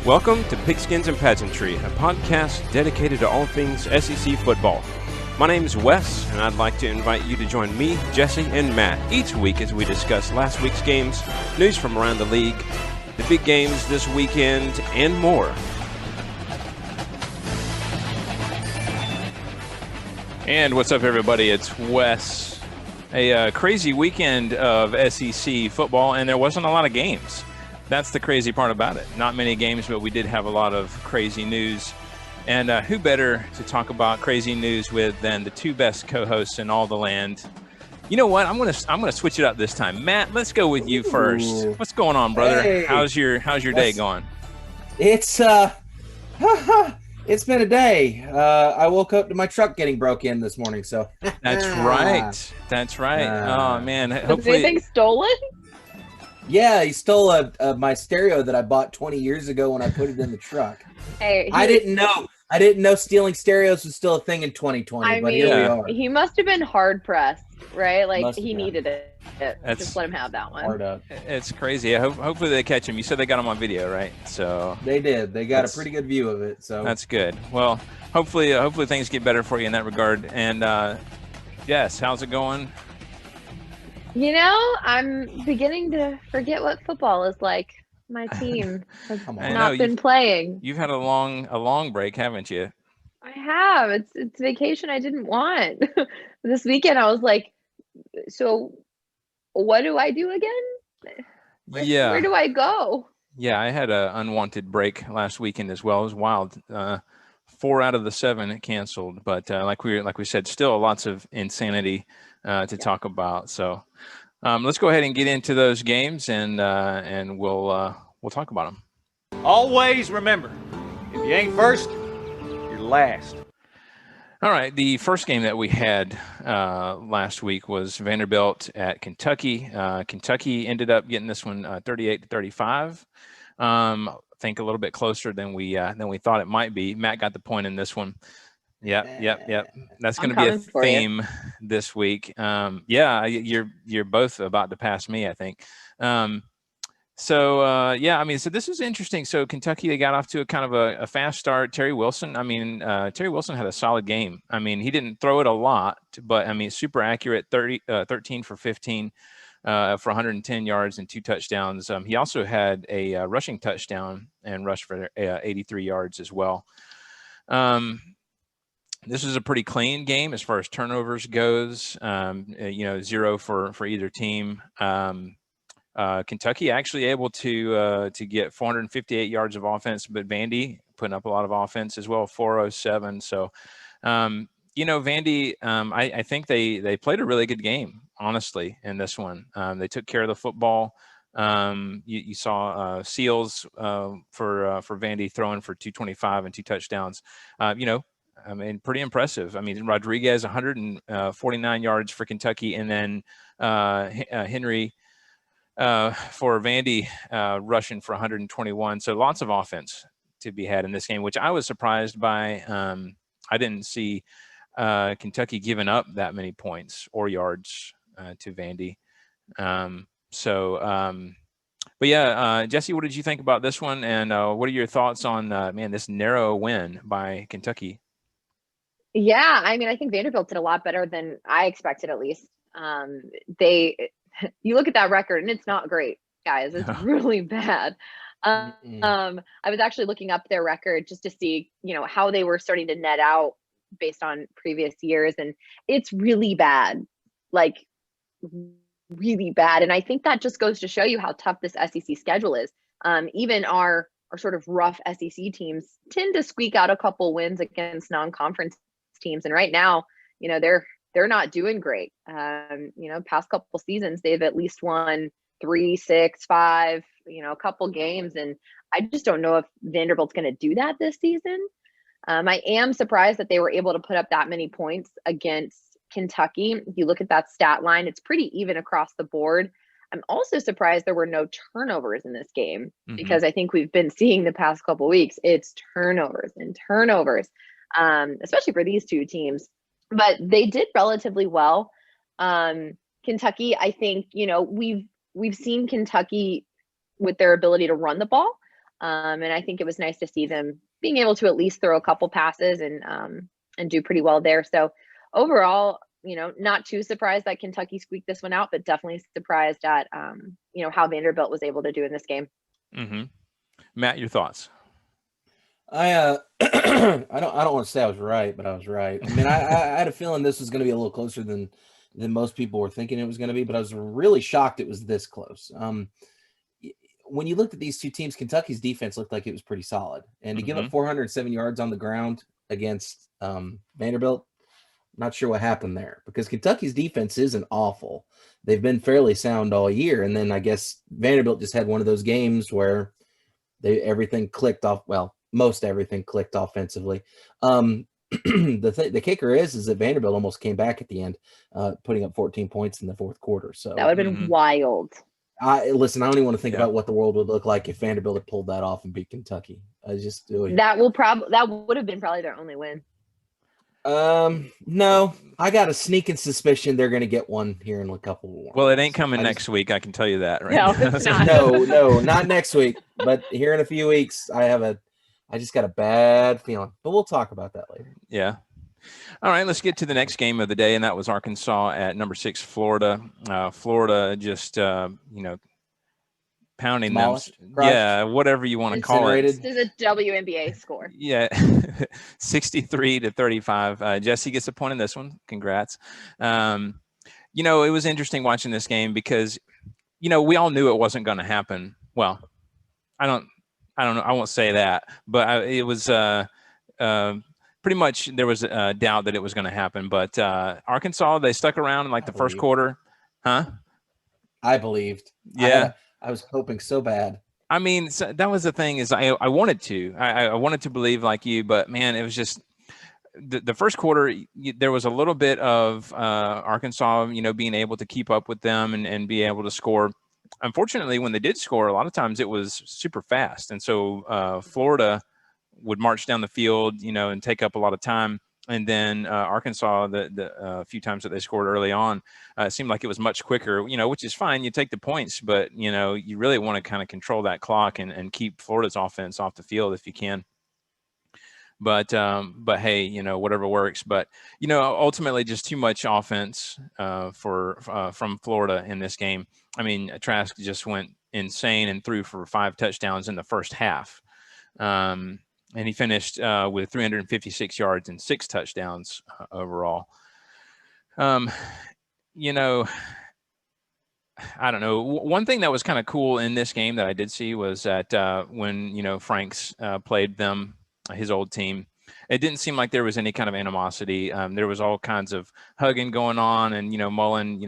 Welcome to Pigskins and Pageantry, a podcast dedicated to all things SEC football. My name is Wes, and I'd like to invite you to join me, Jessi, and Matt each week as we discuss last week's games, news from around the league, the big games this weekend, and more. And what's up, everybody? It's Wes. A crazy weekend of SEC football, and there wasn't a lot of games. That's the crazy part about it. Not many games, but we did have a lot of crazy news. And who better to talk about crazy news with than the two best co-hosts in all the land? You know what? I'm gonna switch it up this time. Matt, let's go with you first. What's going on, brother? Hey. How's your day going? It's it's been a day. I woke up to my truck getting broke in this morning, so That's right. That's right. Oh man. Was Hopefully anything stolen? yeah, he stole my stereo that I bought 20 years ago when I put it in the truck. Hey, I didn't know stealing stereos was still a thing in 2020, but here we are. he must have been hard pressed, right? Like Must have he been. needed it. That's- Just let him have that one. Hard up. it's crazy. Hopefully they catch him. You said they got him on video, right? So They did. They got That's- a pretty good view of it. So that's good. Well, hopefully things get better for you in that regard. And yes, how's it going? You know, I'm beginning to forget what football is like. My team has Come on. I know, not been playing. You've had a long break, haven't you? I have. It's vacation I didn't want. This weekend I was like, so what do I do again? Yeah. Where do I go? Yeah, I had an unwanted break last weekend as well. It was wild. 4 out of the 7 canceled, but like we said, still lots of insanity to talk about. So let's go ahead and get into those games, and we'll talk about them. Always remember, if you ain't first, you're last. All right, the first game that we had last week was Vanderbilt at Kentucky. Kentucky ended up getting this one 38-35. I think a little bit closer than we thought it might be. Matt got the point in this one. Yep. That's going to be a coming for you. theme this week. Yeah, you're both about to pass me, I think. So this is interesting. So Kentucky, they got off to a kind of a fast start. Terry Wilson had a solid game. I mean, he didn't throw it a lot, but I mean, super accurate, 13 for 15 for 110 yards and 2 touchdowns. He also had a rushing touchdown and rushed for 83 yards as well. This is a pretty clean game as far as turnovers goes. 0 for either team. Kentucky actually able to get 458 yards of offense, but Vandy putting up a lot of offense as well, 407. So, Vandy, I think they played a really good game, honestly, in this one. They took care of the football. You saw Seals for Vandy throwing for 225 and 2 touchdowns. I mean, pretty impressive. I mean, Rodriguez 149 yards for Kentucky, and then Henry for Vandy rushing for 121. So lots of offense to be had in this game, which I was surprised by. I didn't see Kentucky giving up that many points or yards to Vandy. But yeah, Jessi, what did you think about this one? And what are your thoughts on, this narrow win by Kentucky? Yeah, I mean, I think Vanderbilt did a lot better than I expected, at least. You look at that record and it's not great, guys. It's really bad. I was actually looking up their record just to see, how they were starting to net out based on previous years. And it's really bad, like really bad. And I think that just goes to show you how tough this SEC schedule is. Even our sort of rough SEC teams tend to squeak out a couple wins against non-conference teams. And right now, they're not doing great. Past couple seasons, they've at least won 3, 6, 5, a couple games. And I just don't know if Vanderbilt's going to do that this season. I am surprised that they were able to put up that many points against Kentucky. If you look at that stat line, it's pretty even across the board. I'm also surprised there were no turnovers in this game, because I think we've been seeing the past couple weeks, it's turnovers and turnovers, especially for these two teams. But they did relatively well. Kentucky, I think, we've seen Kentucky with their ability to run the ball. And I think it was nice to see them being able to at least throw a couple passes and do pretty well there. So overall, not too surprised that Kentucky squeaked this one out, but definitely surprised at, how Vanderbilt was able to do in this game. Mm-hmm. Matt, your thoughts? I don't want to say I was right, but I was right. I mean, I had a feeling this was going to be a little closer than most people were thinking it was going to be, but I was really shocked it was this close. When you looked at these two teams, Kentucky's defense looked like it was pretty solid, and to give up 407 yards on the ground against Vanderbilt, not sure what happened there, because Kentucky's defense isn't awful. They've been fairly sound all year, and then I guess Vanderbilt just had one of those games where everything clicked off. Well, most everything clicked offensively. The kicker is that Vanderbilt almost came back at the end, putting up 14 points in the fourth quarter. So that would have been wild. Listen, I don't even want to think about what the world would look like if Vanderbilt had pulled that off and beat Kentucky. That would have been probably their only win. No, I got a sneaking suspicion they're going to get one here in a couple more. Well, it ain't coming next week. I can tell you that, right? No, it's not. No, not next week. But here in a few weeks, I just got a bad feeling. But we'll talk about that later. Yeah. All right, let's get to the next game of the day, and that was Arkansas at number 6, Florida. Florida just, pounding Demolished, them. crushed, Yeah, whatever you want to call it. This is a WNBA score. Yeah, 63-35. Jessi gets a point in this one. Congrats. It was interesting watching this game because, we all knew it wasn't going to happen. Well, I don't know. I won't say that, but it was pretty much there was a doubt that it was going to happen. But Arkansas, they stuck around in the first quarter. Huh? I believed. Yeah. I was hoping so bad. I mean, so that was the thing is I wanted to. I wanted to believe like you, but, man, it was just the first quarter, there was a little bit of Arkansas, being able to keep up with them and be able to score. Unfortunately, when they did score, a lot of times it was super fast. And so Florida would march down the field, and take up a lot of time. And then Arkansas, the few times that they scored early on, it seemed like it was much quicker, which is fine. You take the points, but, you really want to kind of control that clock and keep Florida's offense off the field if you can. But hey, whatever works. But, ultimately just too much offense from Florida in this game. I mean, Trask just went insane and threw for 5 touchdowns in the first half. And he finished with 356 yards and 6 touchdowns overall. I don't know. One thing that was kind of cool in this game that I did see was that when, Franks played them, his old team, it didn't seem like there was any kind of animosity. There was all kinds of hugging going on, and, Mullen,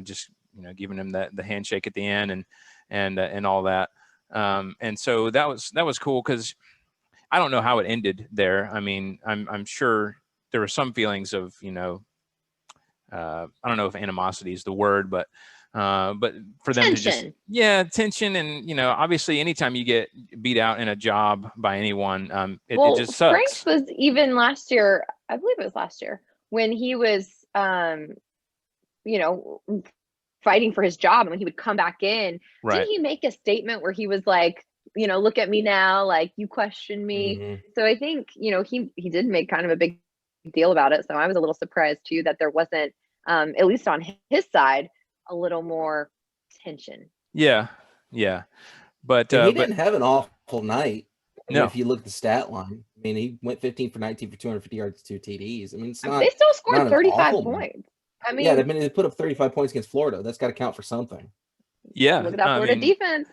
just, giving him the handshake at the end and all that. And so that was cool because I don't know how it ended there. I mean, I'm sure there were some feelings of, I don't know if animosity is the word, but for them tension. Tension. And, obviously anytime you get beat out in a job by anyone, it just sucks. Franks was even last year, I believe it was last year, when he was, fighting for his job, and when he would come back in, right. Didn't he make a statement where he was like, look at me now, like you question me. Mm-hmm. So I think, he did make kind of a big deal about it. So I was a little surprised too that there wasn't, at least on his side, a little more tension. Yeah. But he didn't have an awful night. No. If you look at the stat line, I mean, he went 15 for 19 for 250 yards, 2 TDs. I mean, it's not. They still scored 35 points. I mean, they put up 35 points against Florida. That's got to count for something. Yeah. Look at that Florida defense.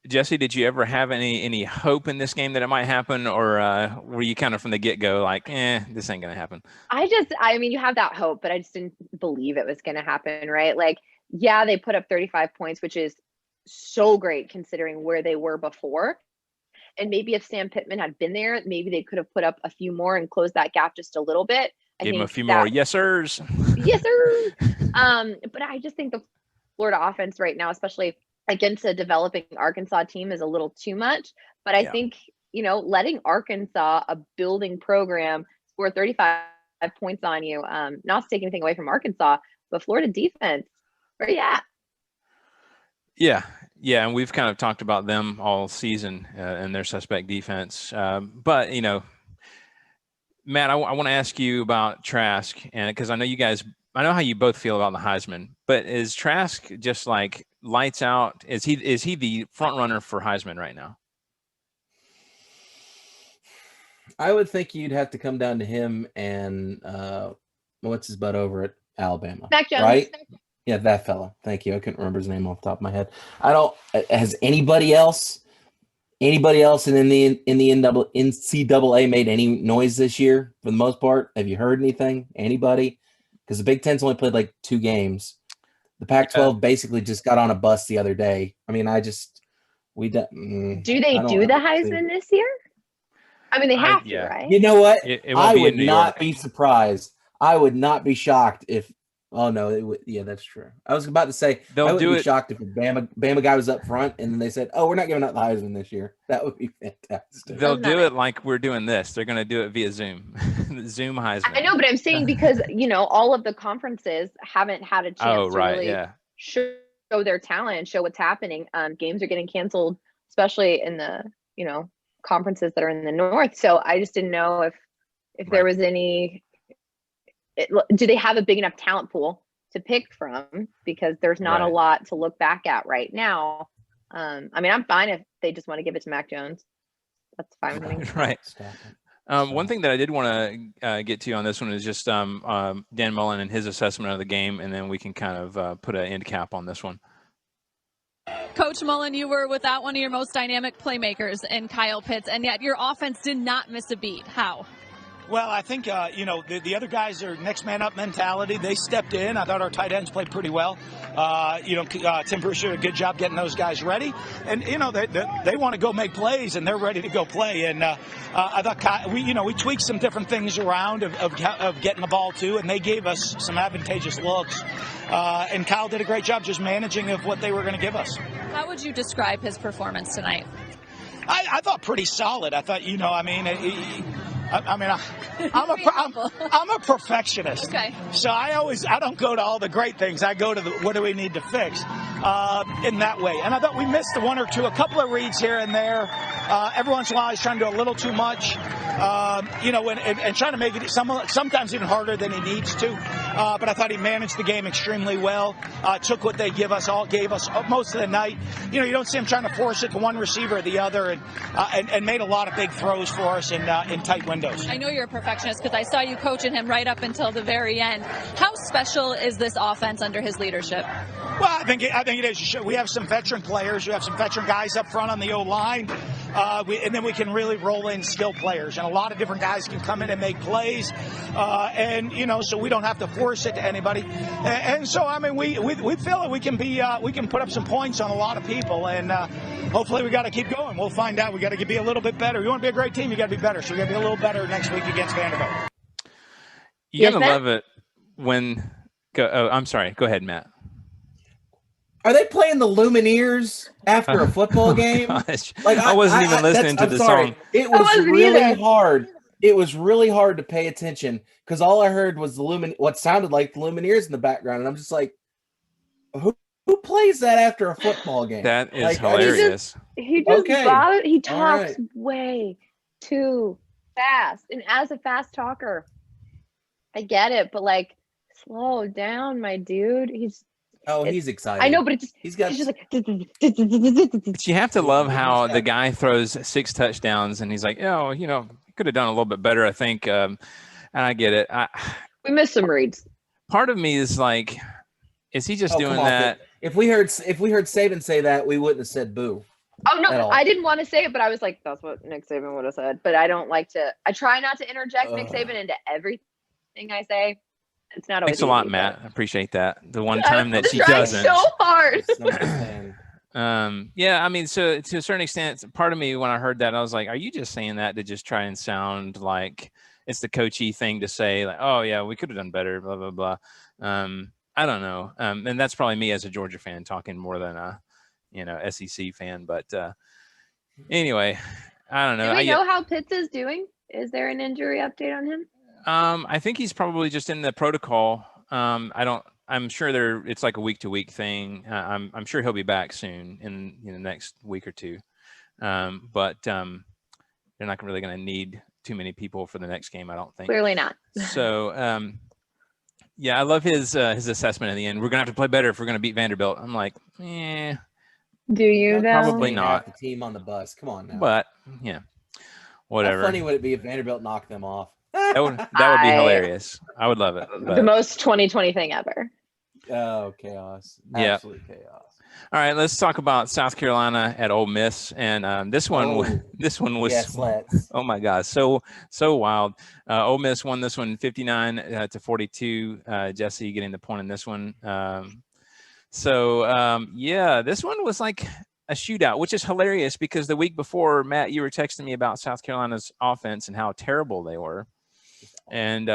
Jessi, did you ever have any hope in this game that it might happen, or were you kind of from the get-go like, this ain't gonna happen? I mean, you have that hope, but I just didn't believe it was gonna happen, right? Like, yeah, they put up 35 points, which is so great considering where they were before. And maybe if Sam Pittman had been there, maybe they could have put up a few more and closed that gap just a little bit. Give him a few more yes sirs. Yes sir. But I just think the Florida offense right now, especially against a developing Arkansas team, is a little too much. But I think, letting Arkansas, a building program, score 35 points on you, not to take anything away from Arkansas, but Florida defense, where you at? Yeah. Yeah, and we've kind of talked about them all season and their suspect defense. But, you know, Matt, I want to ask you about Trask, and because I know you guys, I know how you both feel about the Heisman, but is Trask just like lights out? Is he the front runner for Heisman right now? I would think you'd have to come down to him and what's his butt over at Alabama, Mac Jones. right? Yeah, that fella. Thank you. I couldn't remember his name off the top of my head. Has anybody else in the NCAA made any noise this year for the most part? Have you heard anything? Anybody? Because the Big Ten's only played like 2 games. The Pac-12 basically just got on a bus the other day. I mean, do they do the Heisman this year? I mean, they have to, right? You know what? I would not be surprised. I would not be shocked if. Oh no! Yeah, that's true. I was about to say I would be shocked if a Bama guy was up front and then they said, "Oh, we're not giving out the Heisman this year." That would be fantastic. They'll do it like we're doing this. They're going to do it via Zoom. Zoom Heisman. I know, but I'm saying because all of the conferences haven't had a chance to really show their talent, show what's happening. Games are getting canceled, especially in the conferences that are in the north. So I just didn't know if there was any. Do they have a big enough talent pool to pick from? Because there's not a lot to look back at right now. I mean, I'm fine if they just want to give it to Mac Jones. That's fine with me. Right. One thing that I did want to get to on this one is just Dan Mullen and his assessment of the game, and then we can kind of put an end cap on this one. Coach Mullen, you were without one of your most dynamic playmakers in Kyle Pitts, and yet your offense did not miss a beat. How? Well, I think, the other guys are next man up mentality. They stepped in. I thought our tight ends played pretty well. Tim Bruce did a good job getting those guys ready. And, they want to go make plays, and they're ready to go play. And I thought we tweaked some different things around of getting the ball, too, and they gave us some advantageous looks. And Kyle did a great job just managing of what they were going to give us. How would you describe his performance tonight? I thought pretty solid. I thought, I'm a perfectionist. Okay. So I don't go to all the great things. I go to what do we need to fix in that way. And I thought we missed a couple of reads here and there. Every once in a while he's trying to do a little too much, and trying to make it sometimes even harder than he needs to. But I thought he managed the game extremely well. Took what they gave us most of the night. You don't see him trying to force it to one receiver or the other, and made a lot of big throws for us in tight windows. I know you're a perfectionist because I saw you coaching him right up until the very end. How special is this offense under his leadership? Well, I think it is. We have some veteran players. We have some veteran guys up front on the O-line. And then we can really roll in skilled players. And a lot of different guys can come in and make plays. So we don't have to force it to anybody. And so, I mean, we feel that we can put up some points on a lot of people. And hopefully we got to keep going. We'll find out. We got to be a little bit better. You want to be a great team, you got to be better. So we got to be a little better next week against Vanderbilt. You're going to love it when I'm sorry. Go ahead, Matt. Are they playing the Lumineers after a football game? Like I wasn't even listening to the song. It was really hard. It was really hard to pay attention because all I heard was what sounded like the Lumineers in the background, and I'm just like, who plays that after a football game? That is hilarious. He talks way too fast, and as a fast talker, I get it, but slow down, my dude. He's excited. I know, but he's just like. But you have to love how the guy throws 6 touchdowns, and he's like, could have done a little bit better, I think. And I get it. We missed some reads. Part of me is like, is he just doing that? If we heard Saban say that, we wouldn't have said boo. Oh no, I didn't want to say it, but I was like, that's what Nick Saban would have said. But I don't like to. I try not to interject Nick Saban into everything I say. It's not always Thanks a lot, Matt. I appreciate that. The one time that she doesn't. So hard. I mean, so to a certain extent, part of me when I heard that, I was like, are you just saying that to just try and sound like it's the coachy thing to say, like, oh yeah, we could have done better, blah, blah, blah. I don't know. And that's probably me as a Georgia fan talking more than a, SEC fan. But anyway, I don't know. Do we know how Pitts is doing? Is there an injury update on him? I think he's probably just in the protocol. I I'm sure it's like a week-to-week thing. I'm sure he'll be back soon in the next week or two. But they're not really going to need too many people for the next game, I don't think. Clearly not. So yeah, I love his assessment in the end. We're going to have to play better if we're going to beat Vanderbilt. I'm like, Do you though? Probably not. The team on the bus. Come on now. But yeah, whatever. How funny would it be if Vanderbilt knocked them off? That would be hilarious. I would love it. But... The most 2020 thing ever. Oh, chaos. Yeah. Absolute chaos. All right, let's talk about South Carolina at Ole Miss, and this one was yes, let's. Oh my gosh, so wild. Ole Miss won this one 59-42. Jessi getting the point in this one. Yeah, this one was like a shootout, which is hilarious because the week before, Matt, you were texting me about South Carolina's offense and how terrible they were, and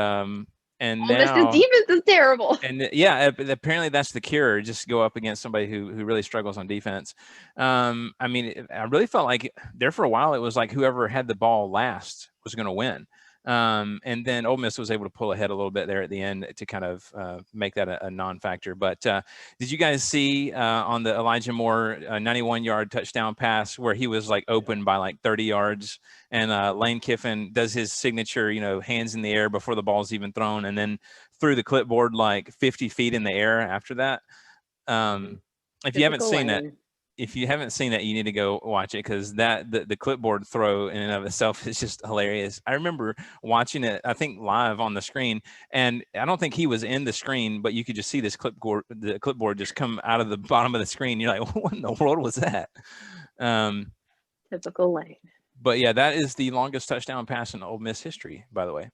now Miss's defense is terrible. And yeah, apparently that's the cure. Just go up against somebody who really struggles on defense. I mean, I really felt like there for a while it was like whoever had the ball last was going to win. And then Ole Miss was able to pull ahead a little bit there at the end to kind of make that a non-factor. But did you guys see on the Elijah Moore 91-yard touchdown pass where he was like open by like 30 yards and Lane Kiffin does his signature, hands in the air before the ball's even thrown and then threw the clipboard like 50 feet in the air after that? If you haven't seen that, you need to go watch it because the clipboard throw in and of itself is just hilarious. I remember watching it, I think live on the screen, and I don't think he was in the screen, but you could just see the clipboard just come out of the bottom of the screen. You're like, what in the world was that? Typical Lane. But yeah, that is the longest touchdown pass in Ole Miss history, by the way.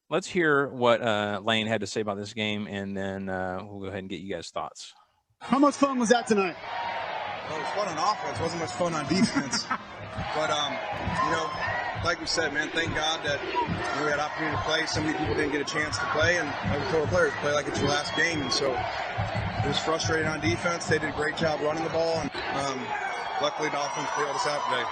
Let's hear what Lane had to say about this game, and then we'll go ahead and get you guys' thoughts. How much fun was that tonight? Well, it was fun on offense. It wasn't much fun on defense. But, like we said, man, thank God that we had opportunity to play. So many people didn't get a chance to play, and like we told our players, play like it's your last game. And so it was frustrating on defense. They did a great job running the ball, and luckily the offense bailed us out today.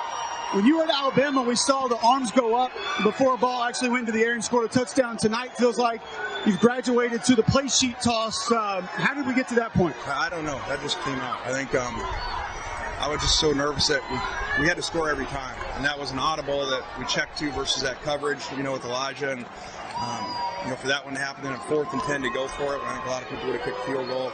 When you were at Alabama, we saw the arms go up before a ball actually went into the air and scored a touchdown. Tonight feels like you've graduated to the play sheet toss. How did we get to that point? I don't know. That just came out. I think I was just so nervous that we had to score every time. And that was an audible that we checked to versus that coverage, with Elijah. And, for that one to happen, then a 4th and 10 to go for it, I think a lot of people would have picked field goal.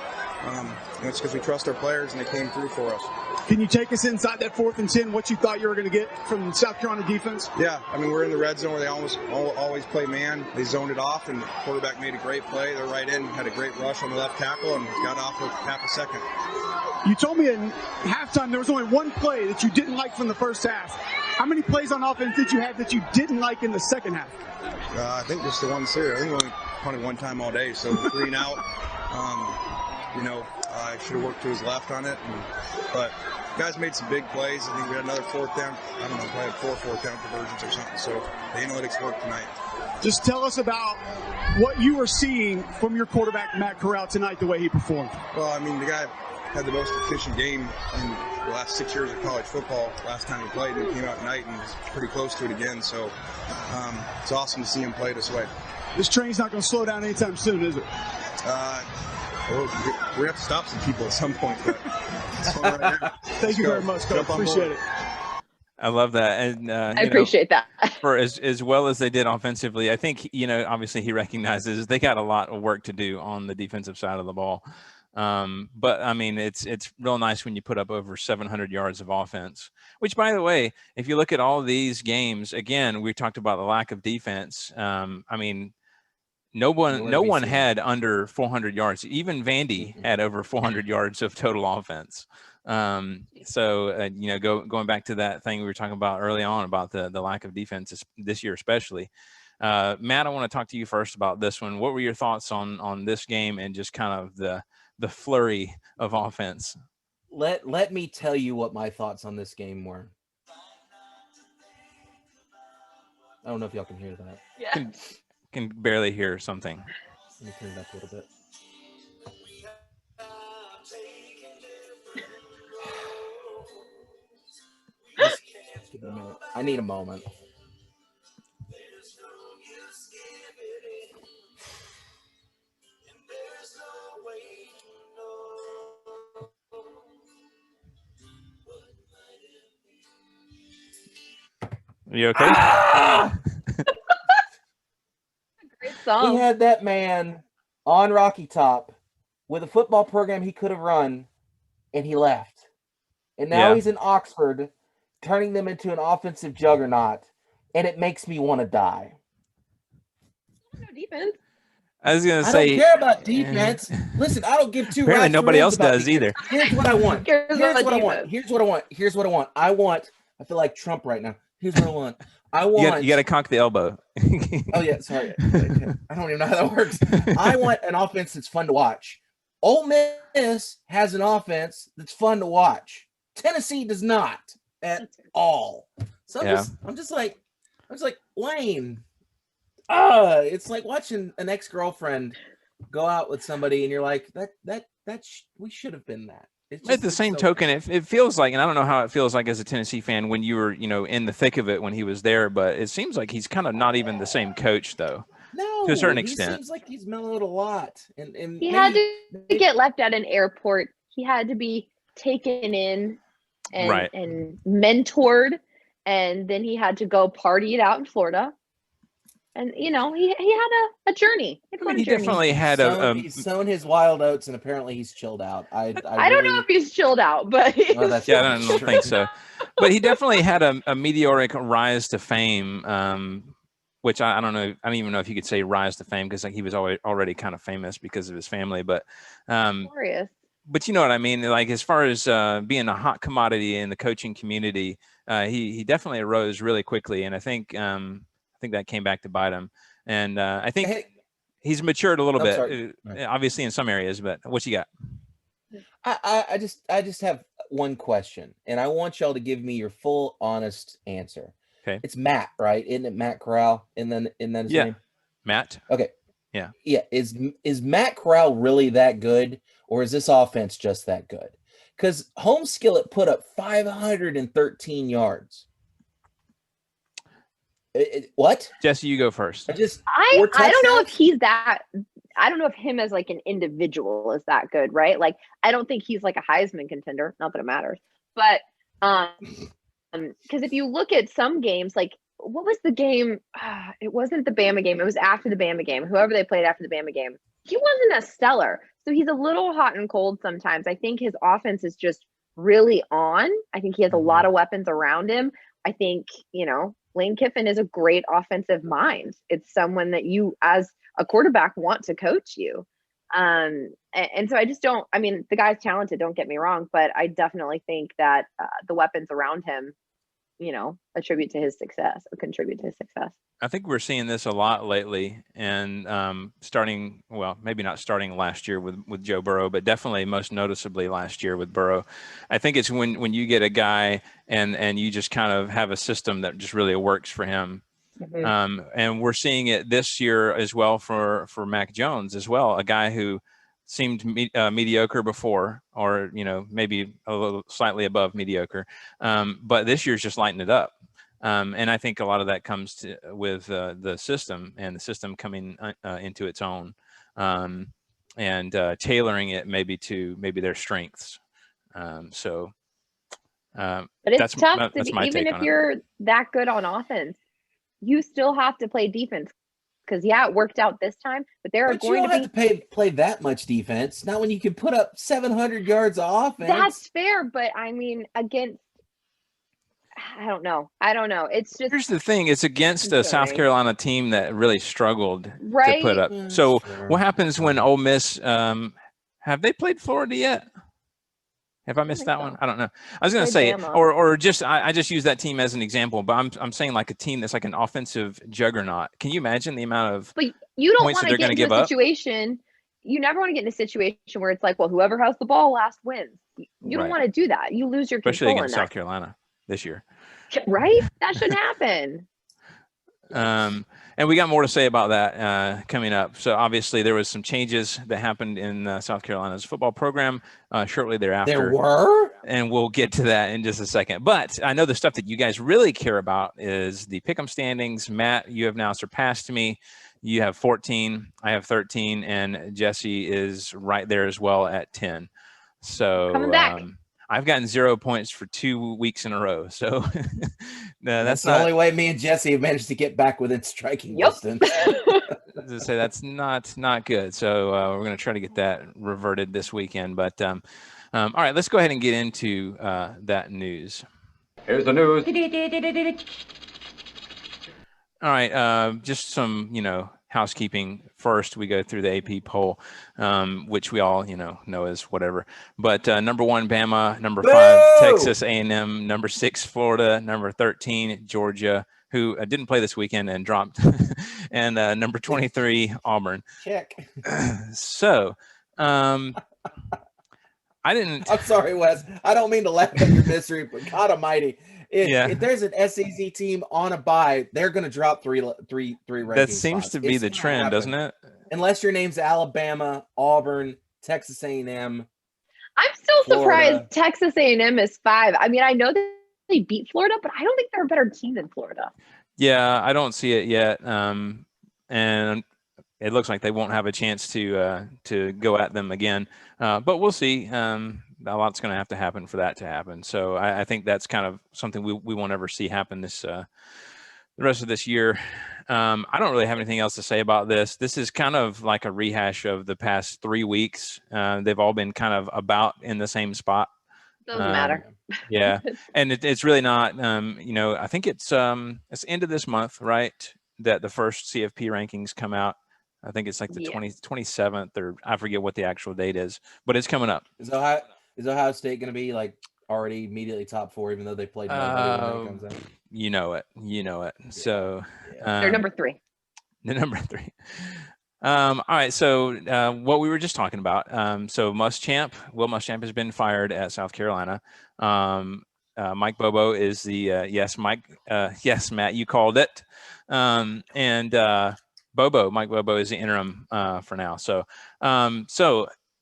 It's because we trust our players and they came through for us. Can you take us inside that 4th and 10, what you thought you were going to get from South Carolina defense? Yeah, we're in the red zone where they always play man. They zoned it off, and the quarterback made a great play. They're right in, had a great rush on the left tackle, and got off with half a second. You told me in halftime there was only one play that you didn't like from the first half. How many plays on offense did you have that you didn't like in the second half? I think just the ones here. I think we only punted one time all day, so 3 and out. I should have worked to his left on it, but guys made some big plays. I think we had another 4th down. I don't know, probably had 4 4th down conversions or something. So the analytics worked tonight. Just tell us about what you were seeing from your quarterback, Matt Corral, tonight, the way he performed. Well, the guy had the most efficient game in the last 6 years of college football. Last time he played, and he came out tonight and was pretty close to it again. So it's awesome to see him play this way. This train's not going to slow down anytime soon, is it? Well, we have to stop some people at some point. But right now. Thank you very much, Coach. Appreciate it. I love that, and I appreciate that. For as well as they did offensively, I think obviously he recognizes they got a lot of work to do on the defensive side of the ball. But it's real nice when you put up over 700 yards of offense. Which, by the way, if you look at all these games, again, we talked about the lack of defense. No one had under 400 yards. Even Vandy had over 400 yards of total offense. Going back to that thing we were talking about early on about the lack of defense this year, especially. Matt, I want to talk to you first about this one. What were your thoughts on this game and just kind of the flurry of offense? Let me tell you what my thoughts on this game were. I don't know if y'all can hear that. Yeah. Can barely hear something. Let me turn it up a little bit. Just give me a minute. I need a moment. You okay? Great song. We had that man on Rocky Top with a football program he could have run, and he left. And now Yeah. he's in Oxford, turning them into an offensive juggernaut, and it makes me want to die. No defense. I was gonna I say. don't care about defense. Listen, I don't give two Apparently rats nobody else about does defense. either. Here's what I want. Here's Here's what what I want. defense. Here's what I want. Here's what I want. I feel like Trump right now. Here's what I want. I You want. got to conk the elbow. Oh yeah, sorry. I don't even know how that works. I want an offense that's fun to watch. Ole Miss has an offense that's fun to watch. Tennessee does not at all. So I'm just like Wayne. It's like watching an ex-girlfriend go out with somebody, and you're like, we should have been that. At the same token, it feels like, and I don't know how it feels like as a Tennessee fan when you were, in the thick of it when he was there, but it seems like he's kind of not even the same coach, though. No, to a certain extent. He seems like he's mellowed a lot, and he had to get left at an airport. He had to be taken in and mentored, and then he had to go party it out in Florida. And he had a journey. He definitely had he's sown his wild oats, and apparently he's chilled out. I don't know if he's chilled out, but I don't think so. But he definitely had a meteoric rise to fame, which I don't know. I don't even know if you could say rise to fame because he was already kind of famous because of his family. But but you know what I mean. Like as far as being a hot commodity in the coaching community, he definitely arose really quickly, and I think that came back to bite him. And I think he's matured a little bit, obviously in some areas. But what you got? I just have one question, and I want y'all to give me your full, honest answer. Okay. It's Matt, right? Isn't it Matt Corral? And then his name? Matt. Okay. Yeah. Yeah. Is Matt Corral really that good, or is this offense just that good? Because Home Skillet put up 513 yards. What? Jessi, you go first. I don't know if he's that. I don't know if him as like an individual is that good, right? Like I don't think he's like a Heisman contender. Not that it matters, but because if you look at some games, like what was the game? It wasn't the Bama game. It was after the Bama game. Whoever they played after the Bama game, he wasn't as stellar. So he's a little hot and cold sometimes. I think his offense is just really on. I think he has a lot of weapons around him. I think Lane Kiffin is a great offensive mind. It's someone that you, as a quarterback, want to coach you. And so I just don't, the guy's talented, don't get me wrong, but I definitely think that the weapons around him, contribute to his success. I think we're seeing this a lot lately, and maybe not starting last year with Joe Burrow, but definitely most noticeably last year with Burrow. I think it's when you get a guy and you just kind of have a system that just really works for him. Mm-hmm. And we're seeing it this year as well for Mac Jones as well, a guy who seemed mediocre before, or maybe a little slightly above mediocre, but this year's just lighting it up. And I think a lot of that comes with the system, and the system coming into its own, and tailoring it maybe to their strengths. But it's tough even if you're that good on offense, you still have to play defense. Because it worked out this time, but there are going to be. You don't have to play that much defense. Not when you can put up 700 yards of offense. That's fair, but against. I don't know. It's just. Here's the thing: it's against a South Carolina team that really struggled to put up. So what happens when Ole Miss? Have they played Florida yet? Have I missed that one? I don't know. I was going to say, or just I just use that team as an example, but I'm saying like a team that's like an offensive juggernaut. Can you imagine the amount of but you don't points want that they're to going to give a situation. You never want to get in a situation where it's like, well, whoever has the ball last wins. You don't want to do that. You lose your control. Especially against South Carolina this year. Right? That shouldn't happen. And we got more to say about that coming up. So obviously there was some changes that happened in South Carolina's football program shortly thereafter. There were? And we'll get to that in just a second. But I know the stuff that you guys really care about is the pick'em standings. Matt, you have now surpassed me. You have 14, I have 13, and Jessi is right there as well at 10. So coming back. I've gotten 0 points for 2 weeks in a row. So that's the only way me and Jessi have managed to get back within striking distance. To say that's not good. So we're going to try to get that reverted this weekend. But all right, let's go ahead and get into that news. Here's the news. All right, just some, housekeeping. First, we go through the AP poll, which we all, know as whatever. But number 1, Bama. Number 5, Texas A&M. Number 6, Florida. Number 13, Georgia, who didn't play this weekend and dropped. And number 23, Auburn. Check. So, I didn't. I'm sorry, Wes. I don't mean to laugh at your misery, but God Almighty. If there's an SEC team on a bye, they're going to drop three ranking That seems spots. to be the trend, doesn't it? Unless your name's Alabama, Auburn, Texas A&M. I'm still Florida. surprised Texas A&M is 5. I mean, I know that they beat Florida, but I don't think they're a better team than Florida. Yeah, I don't see it yet, and it looks like they won't have a chance to go at them again. But we'll see. A lot's going to have to happen for that to happen. So I think that's kind of something we won't ever see happen the rest of this year. I don't really have anything else to say about this. This is kind of like a rehash of the past 3 weeks. They've all been kind of about in the same spot. Doesn't matter. Yeah, and it's really not. I think it's end of this month, right? That the first CFP rankings come out. I think it's like the 27th, or I forget what the actual date is, but it's coming up. Is Ohio State going to be like already immediately top 4, even though they played nobody when it comes out? You know it. Yeah. So they're number 3. The number 3. All right. So what we were just talking about. So Will Muschamp has been fired at South Carolina. Mike Bobo is the yes, Mike. Yes, Matt, you called it. And Mike Bobo is the interim for now. So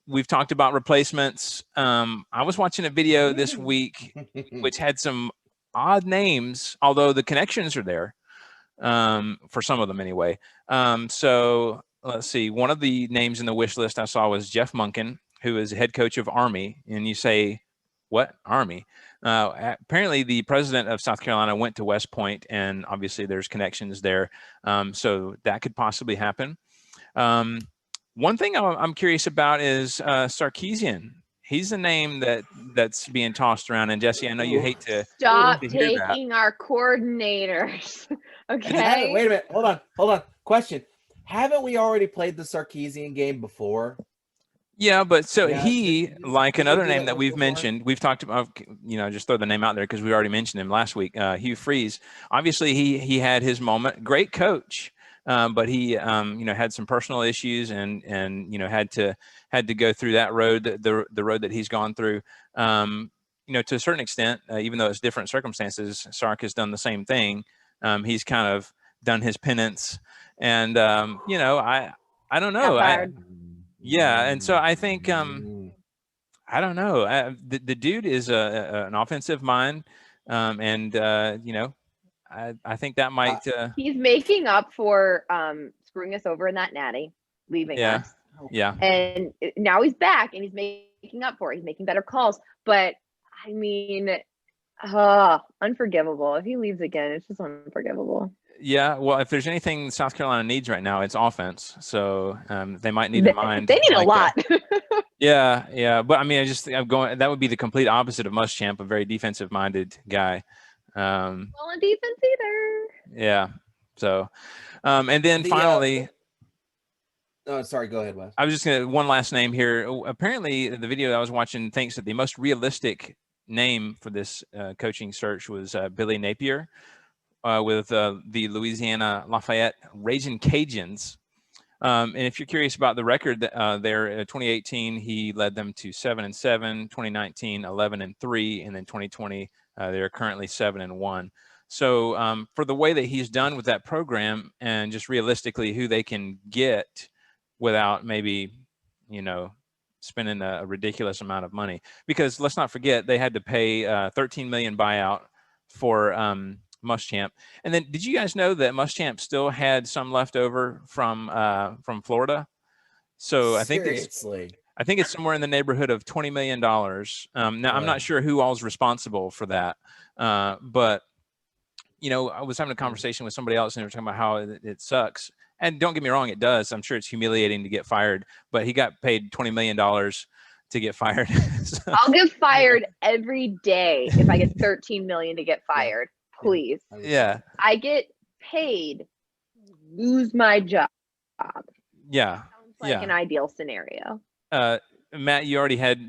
we've talked about replacements. I was watching a video this week which had some odd names, although the connections are there for some of them anyway. So let's see. One of the names in the wish list I saw was Jeff Monken, who is head coach of Army. And you say, what? Army? Apparently the president of South Carolina went to West Point, and obviously there's connections there. So that could possibly happen. One thing I'm curious about is Sarkisian. He's a name that's being tossed around. And Jessi, I know you hate to stop to hear that. taking our coordinators. Okay. Wait a minute. Hold on. Question. Haven't we already played the Sarkisian game before? Yeah, but he, like another name that we've mentioned, we've talked about, just throw the name out there because we already mentioned him last week, Hugh Freeze. Obviously, he had his moment. Great coach. But he, had some personal issues and had to go through that road, the road that he's gone through. To a certain extent, even though it's different circumstances, Sark has done the same thing. He's kind of done his penance, and I don't know. And so I think I don't know. The dude is an offensive mind, I think that might. He's making up for screwing us over in that natty, leaving us. Yeah. And now he's back, and he's making up for it. He's making better calls. But I mean, unforgivable. If he leaves again, it's just unforgivable. Yeah. Well, if there's anything South Carolina needs right now, it's offense. So they might need a mind. They need a lot. Yeah. But I mean, that would be the complete opposite of Muschamp, a very defensive-minded guy. Well, in defense either. Yeah. So, and then finally. Sorry. Go ahead, Wes. I was just gonna one last name here. Apparently, the video that I was watching thinks that the most realistic name for this coaching search was Billy Napier with the Louisiana Lafayette Ragin' Cajuns. And if you're curious about the record there, 2018 he led them to 7-7, 2019 11-3, and then 2020. They're currently 7-1. So for the way that he's done with that program and just realistically who they can get without maybe, spending a ridiculous amount of money, because let's not forget they had to pay $13 million buyout for Muschamp. And then did you guys know that Muschamp still had some left over from Florida? So I think I think it's somewhere in the neighborhood of $20 million. Now, I'm not sure who all's responsible for that, but I was having a conversation with somebody else, and they were talking about how it sucks. And don't get me wrong, it does. I'm sure it's humiliating to get fired, but he got paid $20 million to get fired. So. I'll get fired every day if I get 13 million to get fired. Please. Yeah. I get paid, lose my job. Yeah. Sounds like an ideal scenario. Matt, you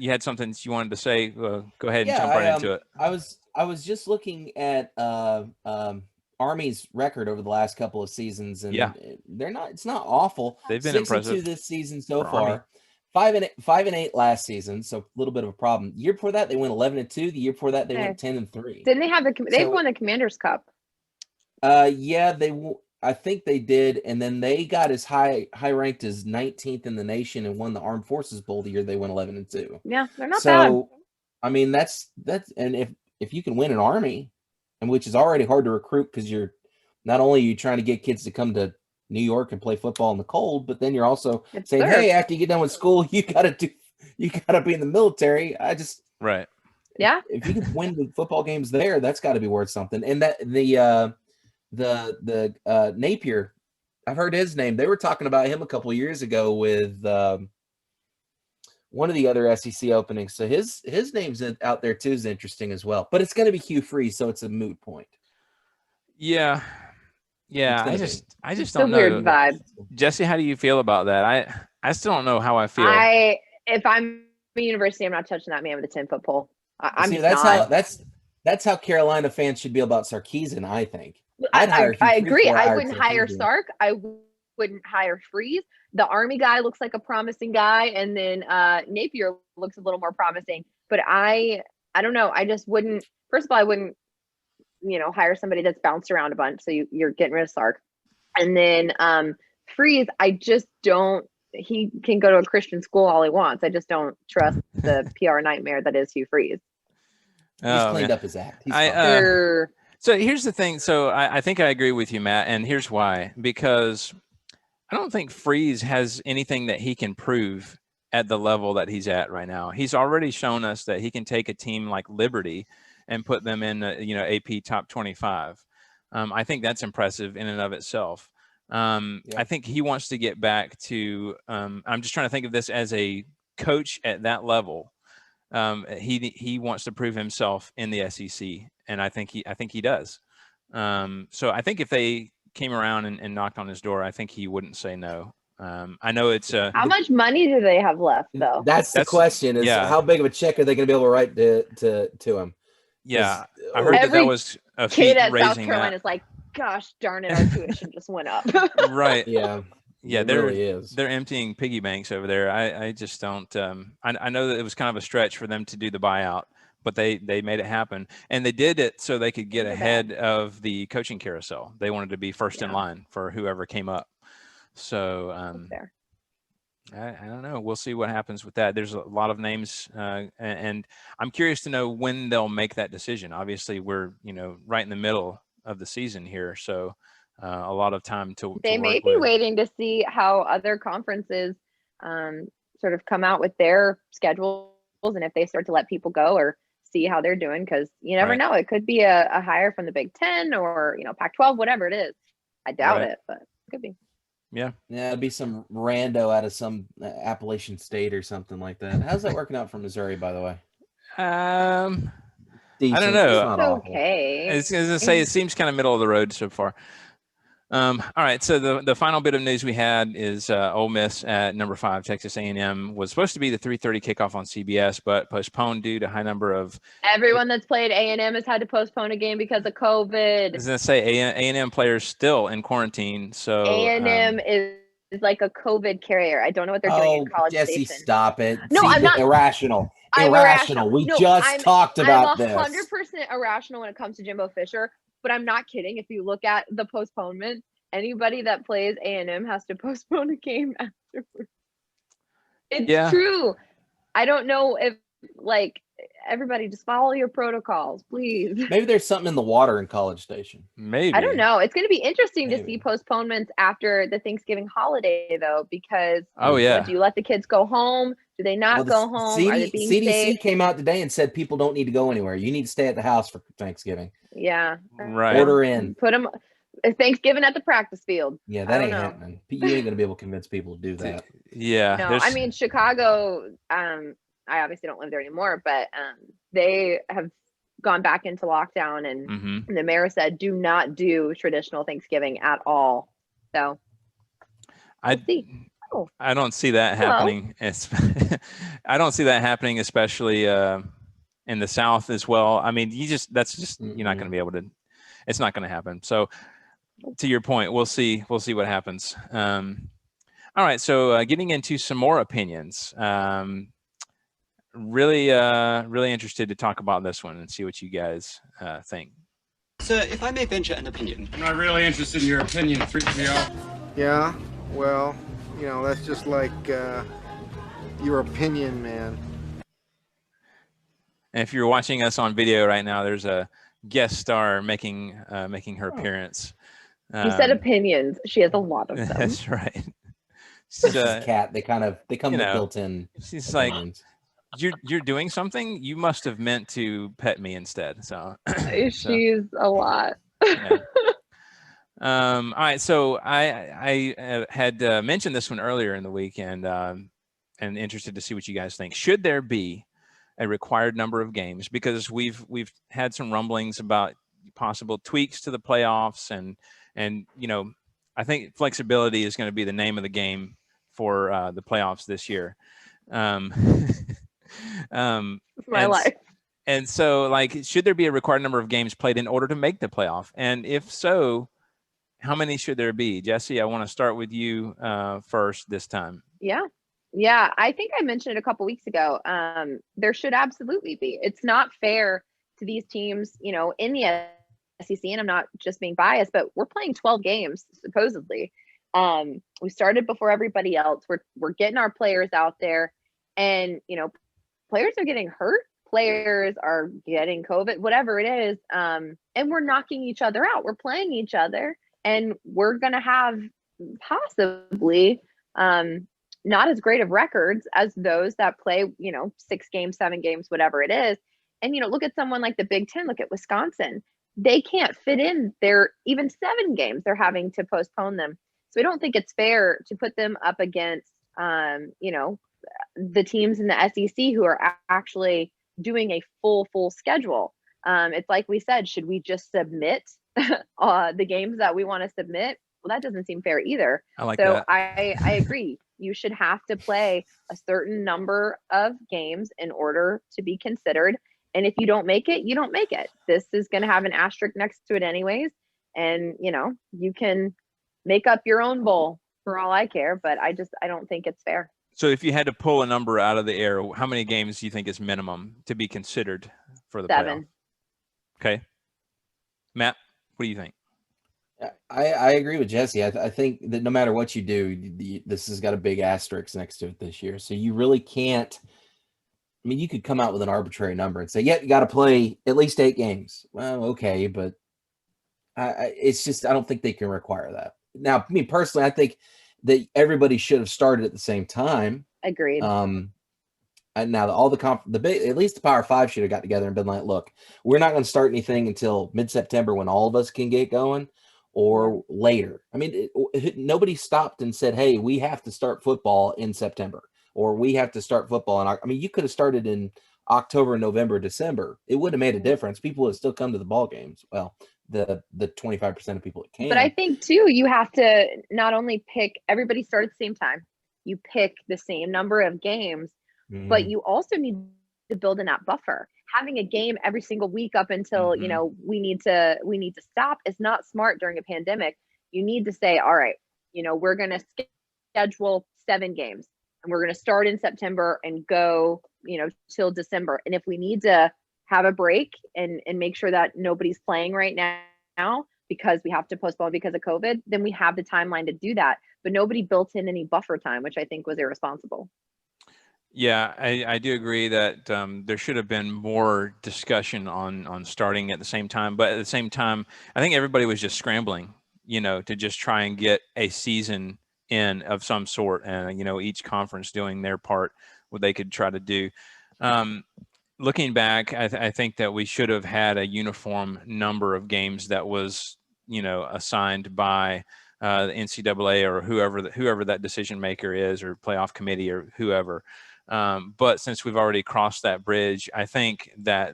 had something you wanted to say. Go ahead and jump right into it. I was just looking at Army's record over the last couple of seasons, and it's not awful. They've been 6-2 impressive this season so far. 5-8 last season, so a little bit of a problem. The year before that, they went 11-2. The year before that, they went 10-3. Didn't they have they've won the Commanders Cup? Yeah, I think they did, and then they got as high ranked as 19th in the nation and won the Armed Forces Bowl the year they went 11-2. Yeah, they're not bad. So, I mean, that's and if you can win an Army, and which is already hard to recruit because you're not only are you trying to get kids to come to New York and play football in the cold, but then you're also saying, hey, after you get done with school, you gotta be in the military. Right. Yeah. If you can win the football games there, that's got to be worth something. And that the Napier, I've heard his name. They were talking about him a couple of years ago with one of the other SEC openings. So his name's out there too is interesting as well. But it's going to be Hugh Freeze, so it's a moot point. Yeah. Yeah, I just don't know. Weird vibe. Jessi, how do you feel about that? I still don't know how I feel. If I'm a university, I'm not touching that man with a 10-foot pole. That's how Carolina fans should be about Sarkisian, I think. I agree. I wouldn't hire Sark. I wouldn't hire Freeze. The Army guy looks like a promising guy, and then Napier looks a little more promising. But I don't know. I just wouldn't. First of all, I wouldn't hire somebody that's bounced around a bunch. So you're getting rid of Sark. And then Freeze, I just don't, he can go to a Christian school all he wants. I just don't trust the PR nightmare that is Hugh Freeze. He's cleaned up his act. So here's the thing. So I think I agree with you, Matt. And here's why. Because I don't think Freeze has anything that he can prove at the level that he's at right now. He's already shown us that he can take a team like Liberty and put them in, AP top 25. I think that's impressive in and of itself. I think he wants to get back to, I'm just trying to think of this as a coach at that level. He wants to prove himself in the SEC, and I think he does. So I think if they came around and knocked on his door, I think he wouldn't say no. I know it's how much money do they have left, though? That's the question: is how big of a check are they going to be able to write to him? Yeah, I heard that was a kid at raising South Carolina is like, gosh darn it, our tuition just went up. Right. Yeah. They're emptying piggy banks over there. I just don't. I know that it was kind of a stretch for them to do the buyout, but they made it happen, and they did it so they could get ahead of the coaching carousel. They wanted to be first in line for whoever came up. So I don't know. We'll see what happens with that. There's a lot of names, and I'm curious to know when they'll make that decision. Obviously, we're right in the middle of the season here, so a lot of time to. They may be waiting to see how other conferences sort of come out with their schedules, and if they start to let people go or see how they're doing, because you never know. It could be a hire from the Big Ten or Pac-12, whatever it is. I doubt it, but it could be. Yeah, it'd be some rando out of some Appalachian state or something like that. How's that working out for Missouri, by the way? I don't know. It's okay. I was gonna say it seems kind of middle of the road so far. All right, so the final bit of news we had is Ole Miss at number 5, Texas A&M was supposed to be the 3:30 kickoff on CBS, but postponed due to high number of. Everyone that's played A&M has had to postpone a game because of COVID. I was gonna say A&M players still in quarantine, so A&M is like a COVID carrier. I don't know what they're doing in College Jessi, Station. Stop it. No, I'm not irrational. I'm irrational. We just talked about this. I'm 100% irrational when it comes to Jimbo Fisher. But I'm not kidding. If you look at the postponement, anybody that plays A&M has to postpone a game afterwards. It's true. I don't know if, everybody just follow your protocols, please. Maybe there's something in the water in College Station. Maybe. I don't know. It's going to be interesting to see postponements after the Thanksgiving holiday, though, because do you let the kids go home? Do they not go home? Are they being CDC safe? came out today and said people don't need to go anywhere. You need to stay at the house for Thanksgiving. Yeah. Right. Order in. Put them Thanksgiving at the practice field. Yeah, that ain't happening. You ain't gonna be able to convince people to do that. Yeah. No, I mean Chicago. I obviously don't live there anymore, but they have gone back into lockdown, and the mayor said, "Do not do traditional Thanksgiving at all." So I don't see that happening. I don't see that happening, especially in the South as well. I mean, you're not going to be able to. It's not going to happen. So, to your point, we'll see what happens. All right, so getting into some more opinions. Really interested to talk about this one and see what you guys think. Sir, if I may venture an opinion. I'm not really interested in your opinion, 3PO. Yeah, well, that's just like your opinion, man. And if you're watching us on video right now, there's a guest star making her appearance. You said opinions. She has a lot of them. That's right. Cat. They come with built-in. She's opinions. Like, you're doing something. You must have meant to pet me instead. So she's a lot. Yeah. All right. So I had mentioned this one earlier in the week, and interested to see what you guys think. Should there be a required number of games? Because we've had some rumblings about possible tweaks to the playoffs, and I think flexibility is going to be the name of the game for the playoffs this year. My life. And so, like, should there be a required number of games played in order to make the playoff? And if so, how many should there be? Jessi, I want to start with you first this time. Yeah. I think I mentioned it a couple weeks ago. There should absolutely be. It's not fair to these teams, in the SEC, and I'm not just being biased, but we're playing 12 games supposedly. We started before everybody else. We're getting our players out there, and players are getting hurt. Players are getting COVID, whatever it is, and we're knocking each other out. We're playing each other, and we're gonna have possibly not as great of records as those that play, 6 games, 7 games, whatever it is. And look at someone like the Big Ten. Look at Wisconsin. They can't fit in their even 7 games. They're having to postpone them. So I don't think it's fair to put them up against, the teams in the SEC who are actually doing a full schedule. It's like we said, should we just submit the games that we want to submit? Well, that doesn't seem fair either. I like that. I agree. You should have to play a certain number of games in order to be considered. And if you don't make it, you don't make it. This is going to have an asterisk next to it anyways. And, you can make up your own bowl for all I care, but I don't think it's fair. So if you had to pull a number out of the air, how many games do you think is minimum to be considered for the 7. playoff? Okay. Matt, what do you think? I agree with Jessi. I think that no matter what you do, this has got a big asterisk next to it this year. So you really can't. I mean, you could come out with an arbitrary number and say, "Yeah, you got to play at least 8 games." Well, okay, but it's just I don't think they can require that. Now, me personally, I think that everybody should have started at the same time. Agreed. And now all at least the Power 5 should have got together and been like, "Look, we're not going to start anything until mid-September when all of us can get going." Or later. I mean, nobody stopped and said, "Hey, we have to start football in September," or "We have to start football." And I mean, you could have started in October, November, December. It would have made a difference. People would still come to the ball games. Well, the 25% of people that can. But I think too, you have to not only pick everybody start at the same time. You pick the same number of games, but you also need to build in that buffer. Having a game every single week up until we need to stop is not smart during a pandemic. You need to say, all right, we're going to schedule 7 games, and we're going to start in September and go till December. And if we need to have a break and make sure that nobody's playing right now because we have to postpone because of COVID, then we have the timeline to do that. But nobody built in any buffer time, which I think was irresponsible. Yeah, I do agree that there should have been more discussion on starting at the same time. But at the same time, I think everybody was just scrambling, to just try and get a season in of some sort. And, each conference doing their part they could try to do. Looking back, I think that we should have had a uniform number of games that was, assigned by the NCAA or whoever that decision maker is, or playoff committee or whoever. But since we've already crossed that bridge, I think that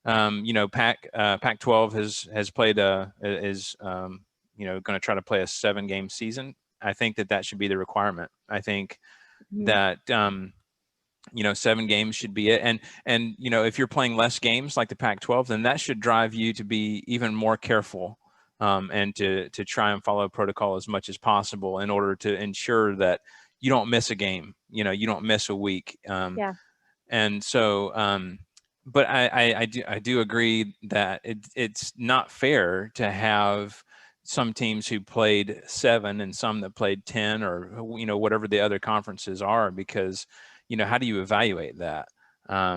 Pac-12 has played going to try to play a 7-game season. I think that should be the requirement. I think that 7 games should be it. And if you're playing less games like the Pac-12, then that should drive you to be even more careful and to try and follow protocol as much as possible in order to ensure that you don't miss a game. You don't miss a week. And so, but I do agree that it's not fair to have some teams who played 7 and some that played 10, or whatever the other conferences are, because how do you evaluate that? I